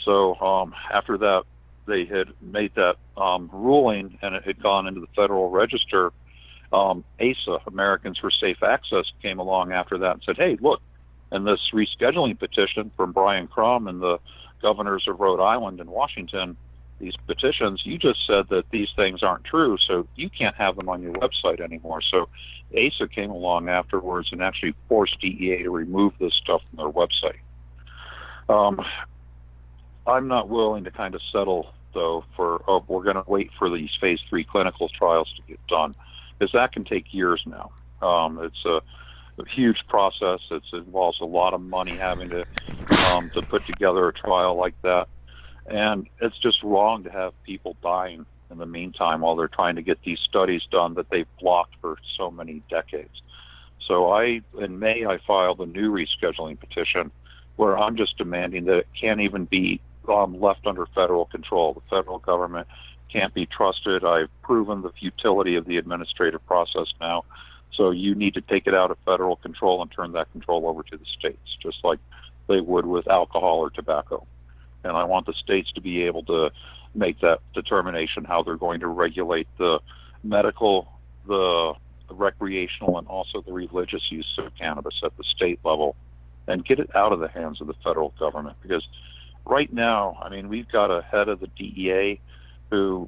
So after that, they had made that ruling, and it had gone into the Federal Register. ASA, Americans for Safe Access, came along after that and said, hey, look, in this rescheduling petition from Bryan Krumm and the governors of Rhode Island and Washington, these petitions, you just said that these things aren't true, so you can't have them on your website anymore. So ASA came along afterwards and actually forced DEA to remove this stuff from their website. I'm not willing to kind of settle, though, for, we're going to wait for these phase 3 clinical trials to get done, because that can take years now. It's a huge process. It involves a lot of money having to put together a trial like that. And it's just wrong to have people dying in the meantime while they're trying to get these studies done that they've blocked for so many decades. So in May, I filed a new rescheduling petition where I'm just demanding that it can't even be left under federal control. The federal government can't be trusted. I've proven the futility of the administrative process now. So you need to take it out of federal control and turn that control over to the states, just like they would with alcohol or tobacco. And I want the states to be able to make that determination how they're going to regulate the medical, the recreational, and also the religious use of cannabis at the state level, and get it out of the hands of the federal government. Because right now, I mean, we've got a head of the DEA who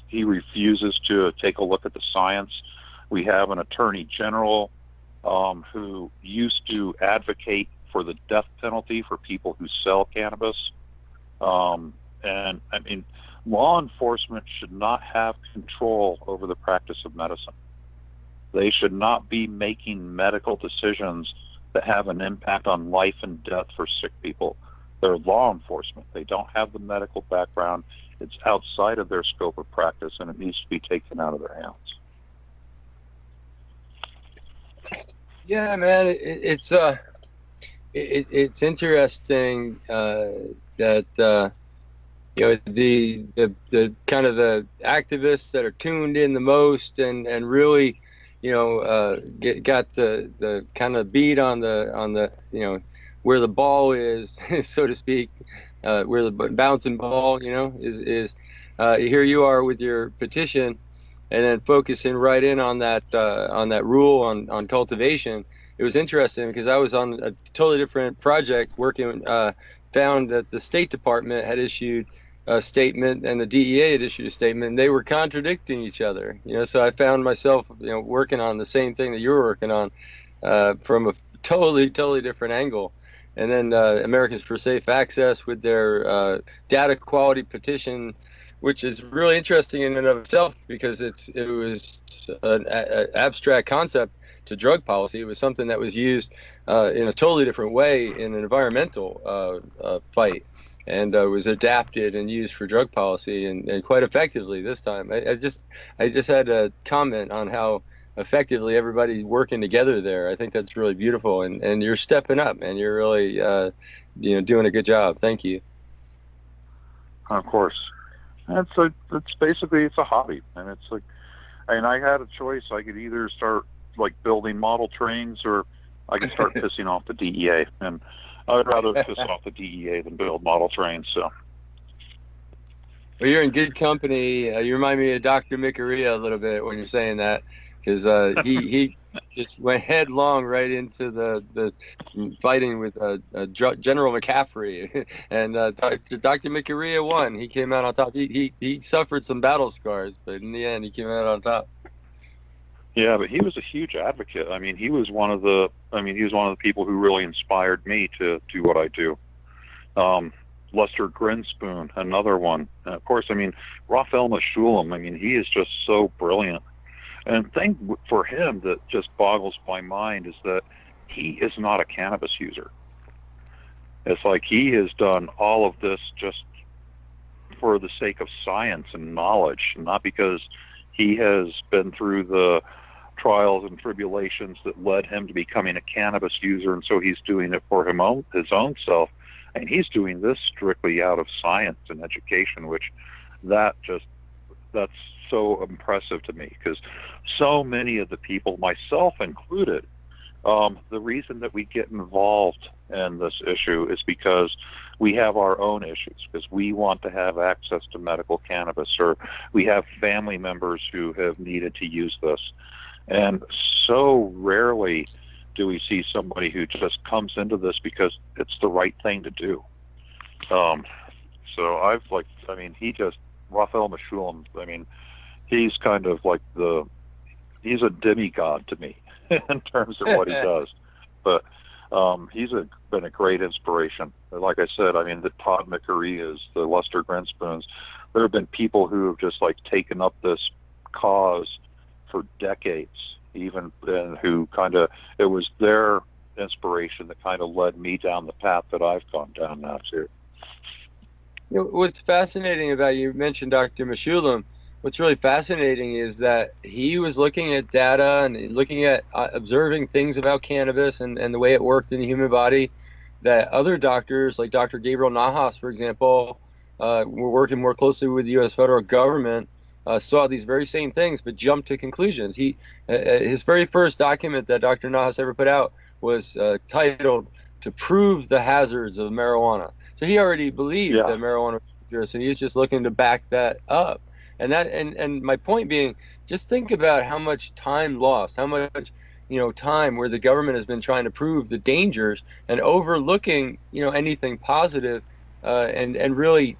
he refuses to take a look at the science. We have an attorney general who used to advocate for the death penalty for people who sell cannabis. And I mean, law enforcement should not have control over the practice of medicine. They should not be making medical decisions that have an impact on life and death for sick people. They're law enforcement. They don't have the medical background. It's outside of their scope of practice, and it needs to be taken out of their hands. Yeah, man, it's interesting that you know, the kind of the activists that are tuned in the most and really, you know, got the kind of beat on the you know, where the ball is, so to speak, where the bouncing ball, you know, is here you are with your petition, and then focusing right in on that rule on cultivation. It was interesting because I was on a totally different project working, found that the State Department had issued a statement and the DEA had issued a statement, and they were contradicting each other. You know, so I found myself, you know, working on the same thing that you were working on from a totally different angle. And then Americans for Safe Access with their data quality petition, which is really interesting in and of itself because it was an abstract concept to drug policy. It was something that was used in a totally different way in an environmental fight, and was adapted and used for drug policy and quite effectively this time. I just had a comment on how effectively everybody's working together there. I think that's really beautiful, and you're stepping up, man. You're really you know, doing a good job. Thank you. Of course. It's basically, it's a hobby, and it's like, I mean, I had a choice. I could either start like building model trains, or I could start pissing off the DEA, and I'd rather piss off the DEA than build model trains. So, well, you're in good company. You remind me of Dr. Mikaria a little bit when you're saying that, because he just went headlong right into the fighting with General McCaffrey, and Dr. Mikaria won. He came out on top. He suffered some battle scars, but in the end, he came out on top. Yeah, but he was a huge advocate. I mean, he was one of the people who really inspired me to do what I do. Lester Grinspoon, another one. And of course, I mean, Raphael Mechoulam, I mean, he is just so brilliant. And the thing for him that just boggles my mind is that he is not a cannabis user. It's like he has done all of this just for the sake of science and knowledge, not because he has been through the trials and tribulations that led him to becoming a cannabis user, and so he's doing it for his own self, and he's doing this strictly out of science and education, which that's so impressive to me, because so many of the people, myself included, the reason that we get involved in this issue is because we have our own issues, because we want to have access to medical cannabis, or we have family members who have needed to use this. And so rarely do we see somebody who just comes into this because it's the right thing to do. So Raphael Mechoulam, he's kind of like he's a demigod to me in terms of what he does. But he's been a great inspiration. Like I said, the Todd McCurry, the Lester Grinspoons, there have been people who have just taken up this cause for decades, even, and who it was their inspiration that kind of led me down the path that I've gone down now too. What's fascinating about, you mentioned Dr. Mechoulam, what's really fascinating is that he was looking at data and looking at observing things about cannabis and the way it worked in the human body, that other doctors, like Dr. Gabriel Nahas, for example, were working more closely with the U.S. federal government, saw these very same things, but jumped to conclusions. His very first document that Dr. Nahas ever put out was titled "To Prove the Hazards of Marijuana." So he already believed that marijuana was dangerous, and he was just looking to back that up. And my point being, just think about how much time lost, how much time where the government has been trying to prove the dangers and overlooking anything positive, and really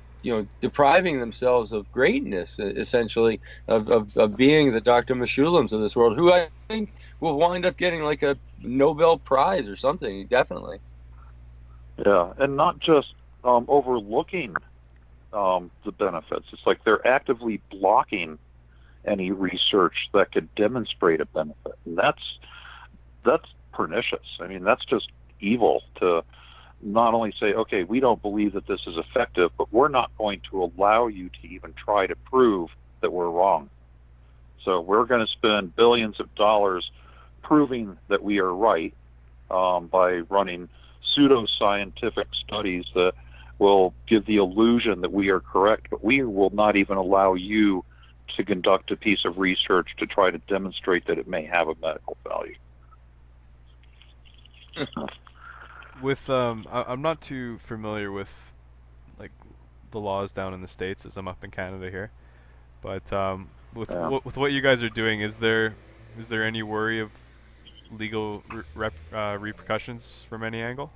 depriving themselves of greatness, essentially, of being the Dr. Mechoulams of this world, who I think will wind up getting like a Nobel Prize or something, definitely. Yeah, and not just overlooking the benefits. It's like they're actively blocking any research that could demonstrate a benefit, and that's pernicious. That's just evil to not only say, okay, we don't believe that this is effective, but we're not going to allow you to even try to prove that we're wrong. So we're going to spend billions of dollars proving that we are right, by running pseudoscientific studies that will give the illusion that we are correct, but we will not even allow you to conduct a piece of research to try to demonstrate that it may have a medical value. With I'm not too familiar with the laws down in the States, as I'm up in Canada here, but with what you guys are doing, is there any worry of legal repercussions from any angle?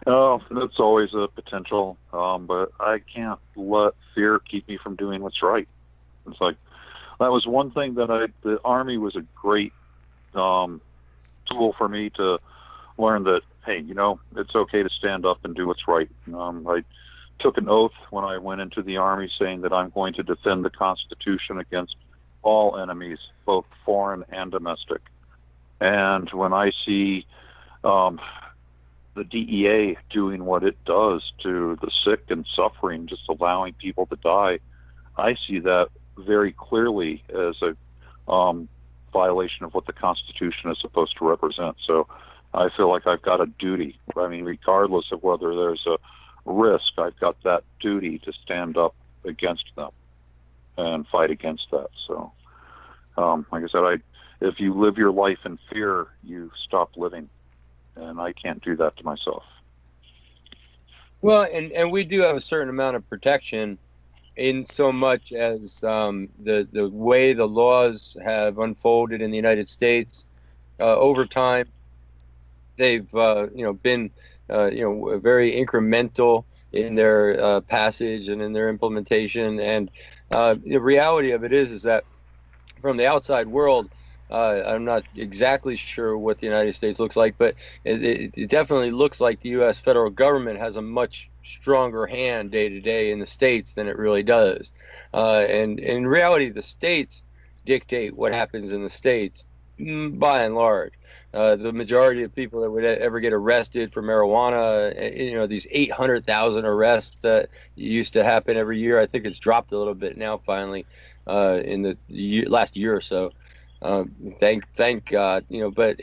Oh, that's always a potential, but I can't let fear keep me from doing what's right. It's like, that was one thing that the Army was a great tool for me to learn that, hey, it's okay to stand up and do what's right. I took an oath when I went into the Army saying that I'm going to defend the Constitution against all enemies, both foreign and domestic. And when I see the DEA doing what it does to the sick and suffering, just allowing people to die, I see that very clearly as a violation of what the Constitution is supposed to represent. So I feel like I've got a duty. Regardless of whether there's a risk, I've got that duty to stand up against them and fight against that. So, like I said, if you live your life in fear, you stop living. And I can't do that to myself. Well, and we do have a certain amount of protection, in so much as the way the laws have unfolded in the United States over time. They've been very incremental in their passage and in their implementation. And the reality of it is that from the outside world, I'm not exactly sure what the United States looks like, but it definitely looks like the U.S. federal government has a much stronger hand day to day in the states than it really does. And in reality, the states dictate what happens in the states by and large. The majority of people that would ever get arrested for marijuana, these 800,000 arrests that used to happen every year, I think it's dropped a little bit now finally in the last year or so. Thank God, but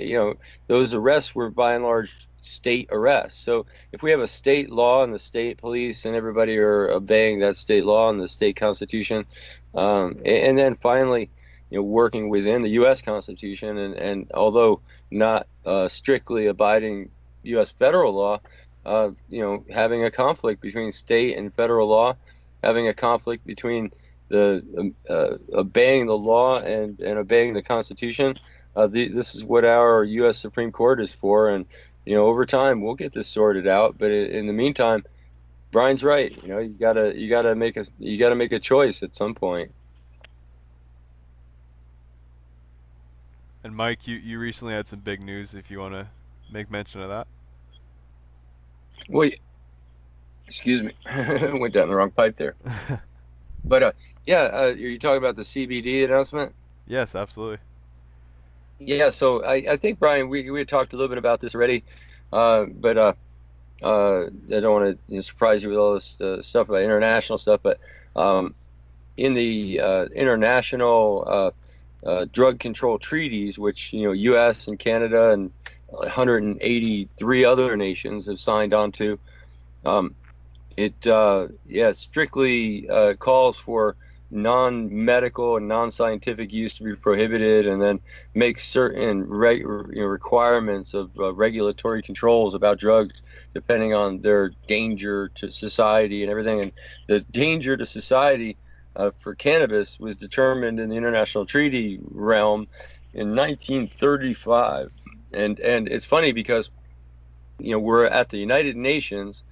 those arrests were by and large state arrests. So if we have a state law and the state police and everybody are obeying that state law and the state constitution, and then finally, working within the U.S. Constitution, and although not strictly abiding U.S. federal law, having a conflict between state and federal law, having a conflict between the obeying the law and obeying the Constitution. This is what our U.S. Supreme Court is for, and over time we'll get this sorted out. But in the meantime, Brian's right. You gotta make a choice at some point. And Mike, you recently had some big news. If you want to make mention of that. Well, excuse me, went down the wrong pipe there. But yeah, you're talking about the CBD announcement? Yes, absolutely. Yeah, so I think, Brian, we had talked a little bit about this already, but I don't want to surprise you with all this stuff about international stuff, but in the international drug control treaties, which U.S. and Canada and 183 other nations have signed on to, it strictly calls for non-medical and non-scientific use to be prohibited, and then makes certain requirements of regulatory controls about drugs depending on their danger to society and everything. And the danger to society for cannabis was determined in the international treaty realm in 1935. And it's funny because we're at the United Nations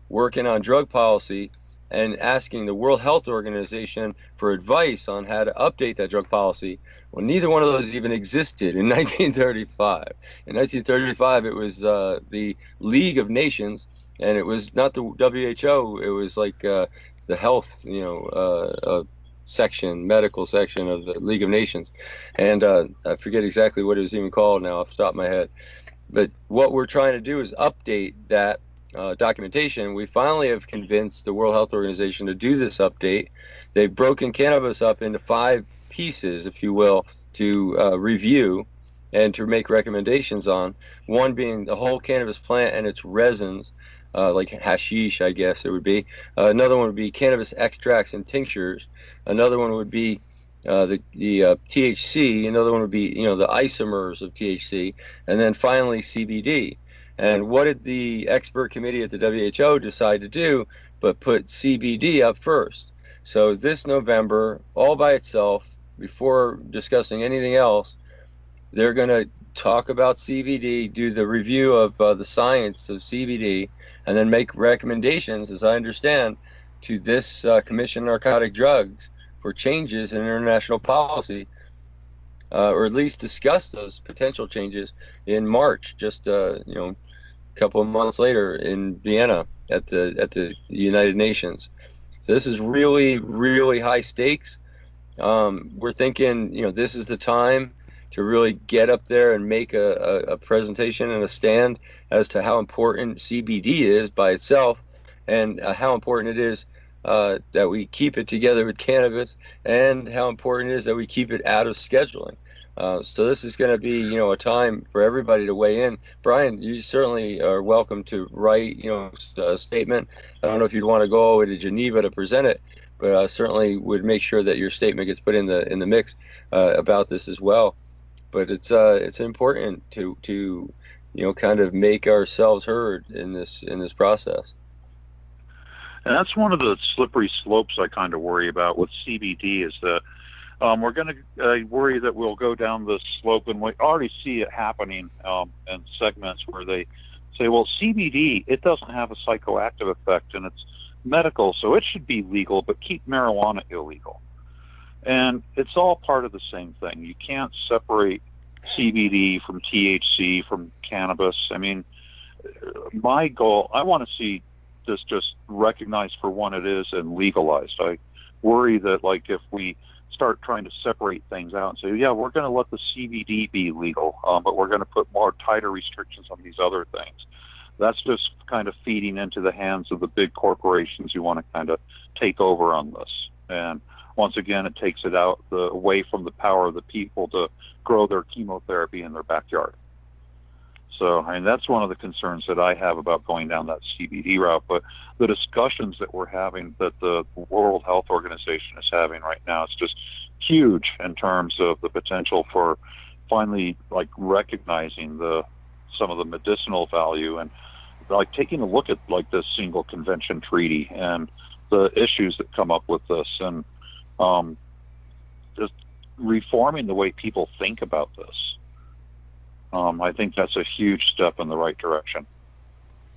working on drug policy and asking the World Health Organization for advice on how to update that drug policy. Well, neither one of those even existed in 1935. In 1935, it was the League of Nations, and it was not the WHO. It was like the health, section, medical section of the League of Nations. And I forget exactly what it was even called now off the top of my head. But what we're trying to do is update that documentation. We finally have convinced the World Health Organization to do this update. They've broken cannabis up into 5 pieces, if you will, to review and to make recommendations on. One being the whole cannabis plant and its resins, like hashish, I guess it would be. Another one would be cannabis extracts and tinctures. Another one would be the THC. Another one would be the isomers of THC, and then finally CBD. And what did the expert committee at the WHO decide to do but put CBD up first? So this November, all by itself, before discussing anything else, they're going to talk about CBD, do the review of the science of CBD, and then make recommendations, as I understand, to this Commission on Narcotic Drugs for changes in international policy, or at least discuss those potential changes in March, just couple of months later in Vienna at the United Nations. So this is really, really high stakes. We're thinking, this is the time to really get up there and make a presentation and a stand as to how important CBD is by itself, and how important it is that we keep it together with cannabis, and how important it is that we keep it out of scheduling. So this is going to be, a time for everybody to weigh in. Brian, you certainly are welcome to write, a statement. I don't know if you'd want to go all the way to Geneva to present it, but I certainly would make sure that your statement gets put in the mix about this as well. But it's important to kind of make ourselves heard in this process. And that's one of the slippery slopes I kind of worry about with CBD, is that we're going to worry that we'll go down this slope, and we already see it happening in segments where they say, well, CBD, it doesn't have a psychoactive effect, and it's medical, so it should be legal, but keep marijuana illegal. And it's all part of the same thing. You can't separate CBD from THC, from cannabis. I mean, my goal, I want to see this just recognized for what it is and legalized. I worry that, like, if we start trying to separate things out and say, yeah, we're going to let the CBD be legal, but we're going to put more tighter restrictions on these other things, that's just kind of feeding into the hands of the big corporations who want to kind of take over on this. And once again, it takes it away from the power of the people to grow their chemotherapy in their backyard. So, I mean, that's one of the concerns that I have about going down that CBD route. But the discussions that we're having, that the World Health Organization is having right now, it's just huge in terms of the potential for finally, like, recognizing some of the medicinal value, and like taking a look at like this single convention treaty and the issues that come up with this, and just reforming the way people think about this. I think that's a huge step in the right direction.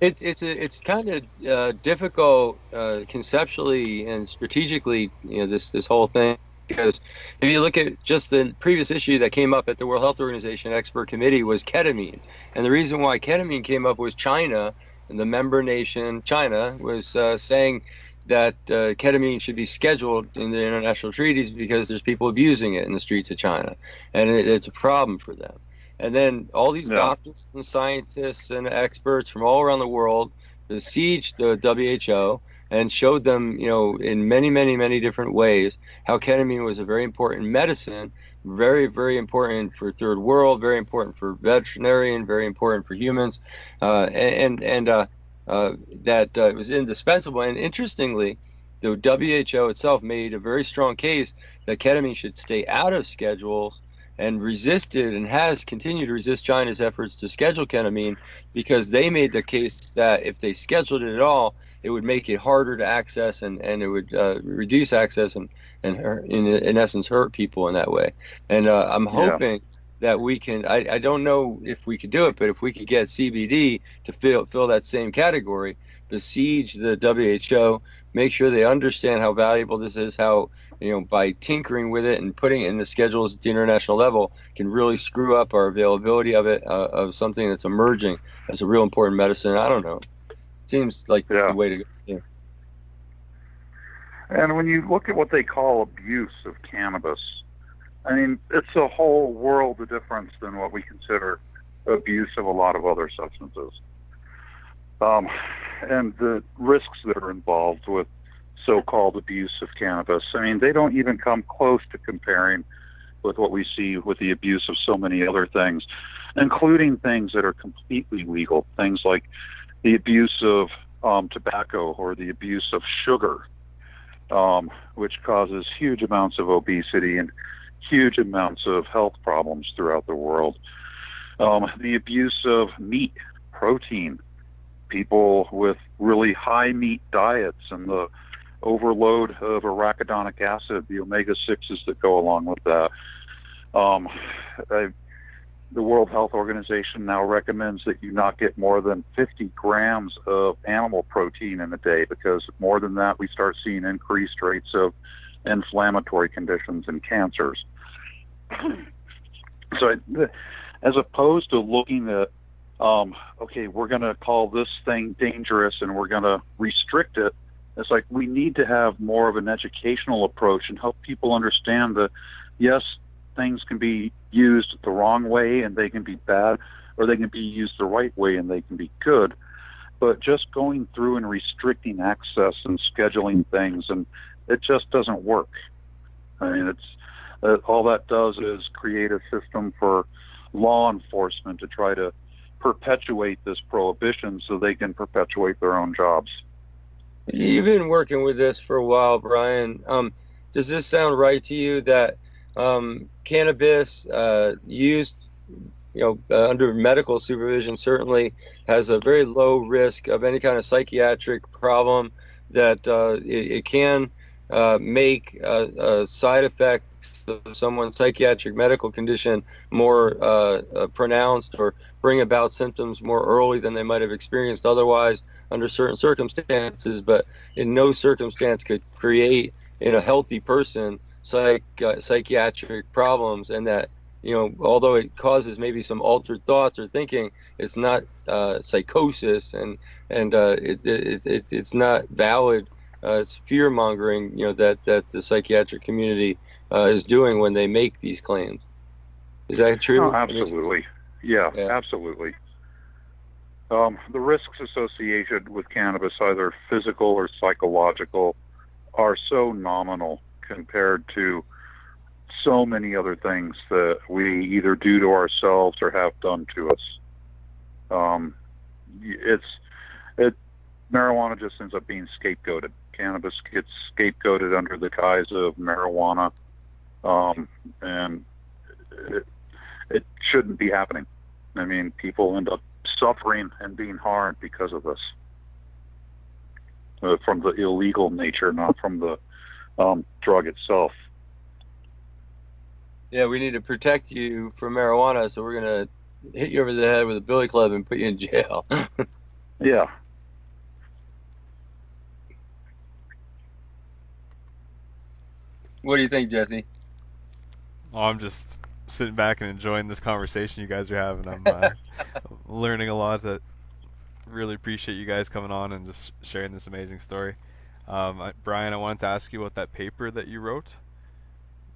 It's kind of difficult conceptually and strategically, this whole thing, because if you look at just the previous issue that came up at the World Health Organization expert committee was ketamine, and the reason why ketamine came up was China, and the member nation China was saying that ketamine should be scheduled in the international treaties because there's people abusing it in the streets of China, and it's a problem for them. And then all these doctors and scientists and experts from all around the world besieged the WHO and showed them, in many, many, many different ways, how ketamine was a very important medicine, very, very important for third world, very important for veterinarian, very important for humans, that it was indispensable. And interestingly, the WHO itself made a very strong case that ketamine should stay out of schedules, and resisted and has continued to resist China's efforts to schedule ketamine, because they made the case that if they scheduled it at all, it would make it harder to access, and it would reduce access and in essence hurt people in that way. And I'm hoping that we can, I don't know if we could do it, but if we could get CBD to fill that same category, besiege the WHO, make sure they understand how valuable this is, how by tinkering with it and putting it in the schedules at the international level can really screw up our availability of it, of something that's emerging as a real important medicine. I don't know. Seems like the way to go. Yeah. And when you look at what they call abuse of cannabis, I mean, it's a whole world of difference than what we consider abuse of a lot of other substances. And the risks that are involved with so-called abuse of cannabis, I mean, they don't even come close to comparing with what we see with the abuse of so many other things, including things that are completely legal, things like the abuse of tobacco or the abuse of sugar, which causes huge amounts of obesity and huge amounts of health problems throughout the world. The abuse of meat, protein, people with really high meat diets and the overload of arachidonic acid, the omega-6s that go along with that. The World Health Organization now recommends that you not get more than 50 grams of animal protein in a day, because more than that, we start seeing increased rates of inflammatory conditions and cancers. So as opposed to looking at, okay, we're going to call this thing dangerous and we're going to restrict it, it's like we need to have more of an educational approach and help people understand that, yes, things can be used the wrong way and they can be bad, or they can be used the right way and they can be good. But just going through and restricting access and scheduling things, and it just doesn't work. I mean, it's all that does is create a system for law enforcement to try to perpetuate this prohibition so they can perpetuate their own jobs. You've been working with this for a while, Brian. Does this sound right to you that cannabis used, under medical supervision certainly has a very low risk of any kind of psychiatric problem, that it can make side effects of someone's psychiatric medical condition more pronounced, or bring about symptoms more early than they might have experienced otherwise under certain circumstances, but in no circumstance could create in a healthy person psychiatric problems, and that although it causes maybe some altered thoughts or thinking, it's not psychosis, and it's not valid. It's fear mongering, that the psychiatric community is doing when they make these claims. Is that true? Oh, absolutely. Yeah, absolutely. The risks associated with cannabis, either physical or psychological, are so nominal compared to so many other things that we either do to ourselves or have done to us. Marijuana just ends up being scapegoated. Cannabis gets scapegoated under the guise of marijuana, and it shouldn't be happening. I mean, people end up suffering and being harmed because of this, from the illegal nature, not from the drug itself. Yeah, we need to protect you from marijuana, so we're going to hit you over the head with a billy club and put you in jail. Yeah. What do you think, Jesse? Oh, I'm just sitting back and enjoying this conversation you guys are having. I'm learning a lot. That really appreciate you guys coming on and just sharing this amazing story. Bryan, I wanted to ask you about that paper that you wrote.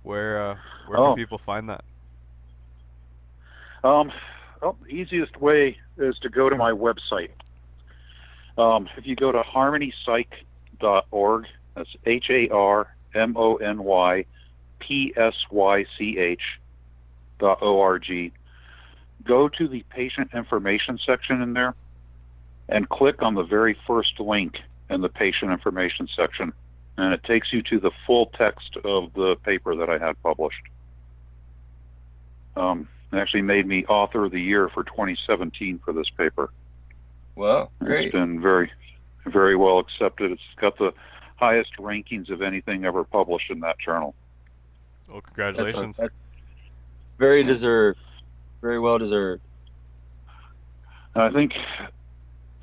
Where can people find that? Well, the easiest way is to go to my website. If you go to harmonypsych.org, that's HARMONYPSYCH.org, go to the patient information section in there and click on the very first link in the patient information section, and it takes you to the full text of the paper that I had published. It actually made me author of the year for 2017 for this paper. Well, great. It's been very, very well accepted. It's got the highest rankings of anything ever published in that journal. Well, congratulations. That's very deserved. Very well deserved. I think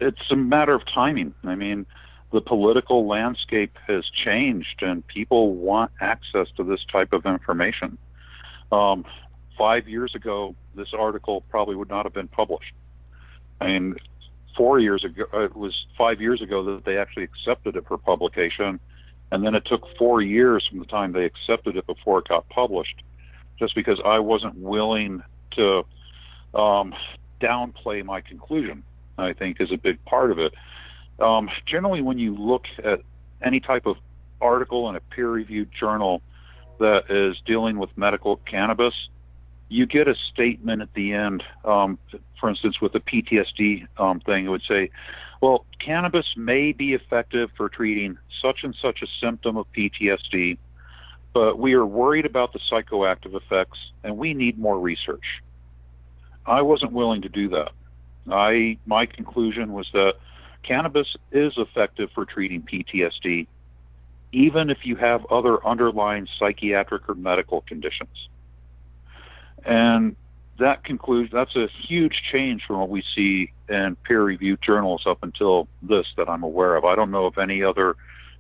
it's a matter of timing. I mean, the political landscape has changed and people want access to this type of information. 5 years ago, this article probably would not have been published. I mean, 4 years ago, it was 5 years ago that they actually accepted it for publication, and then it took 4 years from the time they accepted it before it got published, just because I wasn't willing to downplay my conclusion, I think is a big part of it. Generally, when you look at any type of article in a peer-reviewed journal that is dealing with medical cannabis, you get a statement at the end. For instance, with the PTSD thing, it would say, well, cannabis may be effective for treating such and such a symptom of PTSD, but we are worried about the psychoactive effects and we need more research. I wasn't willing to do that. My conclusion was that cannabis is effective for treating PTSD, even if you have other underlying psychiatric or medical conditions. And that's a huge change from what we see in peer-reviewed journals up until this that I'm aware of. I don't know of any other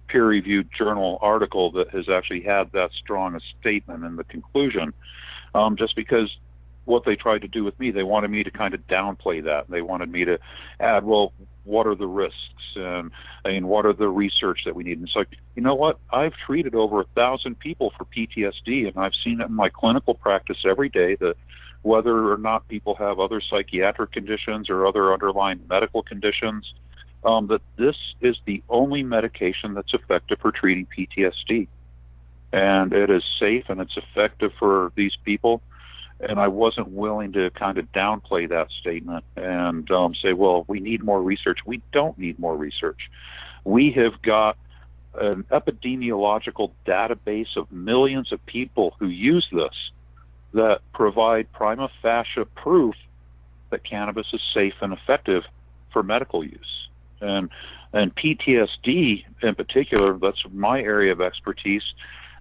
peer-reviewed journal article that has actually had that strong a statement in the conclusion, just because what they tried to do with me, they wanted me to kind of downplay that. They wanted me to add, well, what are the risks, and what are the research that we need? And it's like, you know what? I've treated over 1,000 people for PTSD, and I've seen it in my clinical practice every day that whether or not people have other psychiatric conditions or other underlying medical conditions, that this is the only medication that's effective for treating PTSD. And it is safe and it's effective for these people. And I wasn't willing to kind of downplay that statement and say, well, we need more research. We don't need more research. We have got an epidemiological database of millions of people who use this that provide prima facie proof that cannabis is safe and effective for medical use. And PTSD in particular, that's my area of expertise.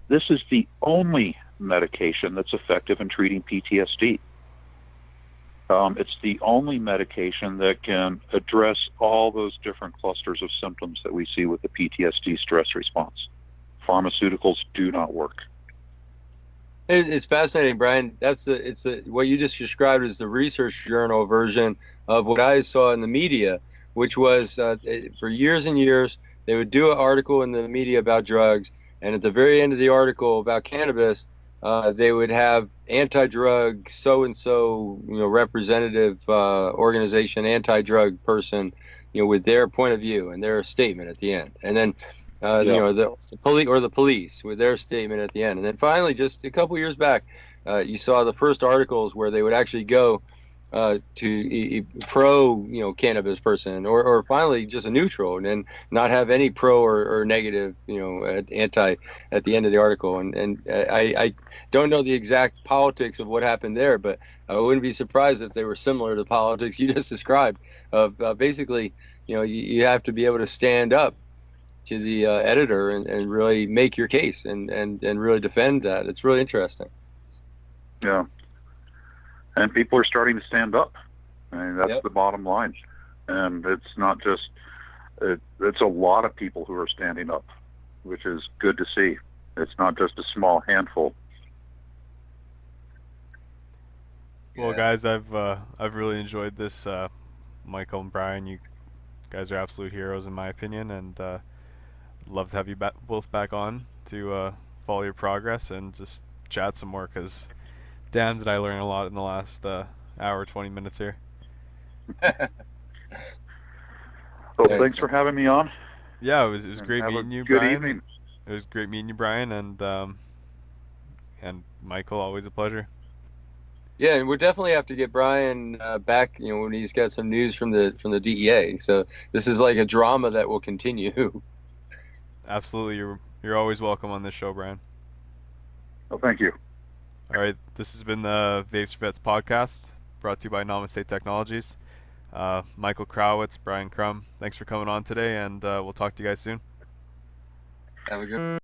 This is the only medication that's effective in treating PTSD. It's the only medication that can address all those different clusters of symptoms that we see with the PTSD stress response. Pharmaceuticals do not work. It's fascinating, Bryan. What you just described is the research journal version of what I saw in the media, which was for years and years, they would do an article in the media about drugs, and at the very end of the article about cannabis, they would have anti-drug so-and-so, representative organization, anti-drug person, with their point of view and their statement at the end. And then You know, the police with their statement at the end. And then finally, just a couple years back, you saw the first articles where they would actually go to a pro, you know, cannabis person, or finally just a neutral, and then not have any pro or negative, you know, anti at the end of the article. And I don't know the exact politics of what happened there, but I wouldn't be surprised if they were similar to the politics you just described. Of basically, you know, you have to be able to stand up to the editor and really make your case and really defend that. It's really interesting. Yeah. And people are starting to stand up. I mean, that's the bottom line. And it's not just, it's a lot of people who are standing up, which is good to see. It's not just a small handful. Well, guys, I've really enjoyed this. Michael and Bryan, you guys are absolute heroes in my opinion, and love to have you both back on to follow your progress and just chat some more, because damn did I learn a lot in the last hour, 20 minutes here. Well, thanks for having me on. Yeah, it was great meeting you, good Bryan. Evening. It was great meeting you, Bryan, and Michael, always a pleasure. Yeah, and we'll definitely have to get Bryan back, you know, when he's got some news from the DEA. So this is like a drama that will continue. Absolutely, you're always welcome on this show, Bryan. Well, thank you. All right, this has been the Vapes4vets podcast, brought to you by Namaste Technologies. Michael Krawitz, Bryan Krumm, thanks for coming on today, and we'll talk to you guys soon. Have a good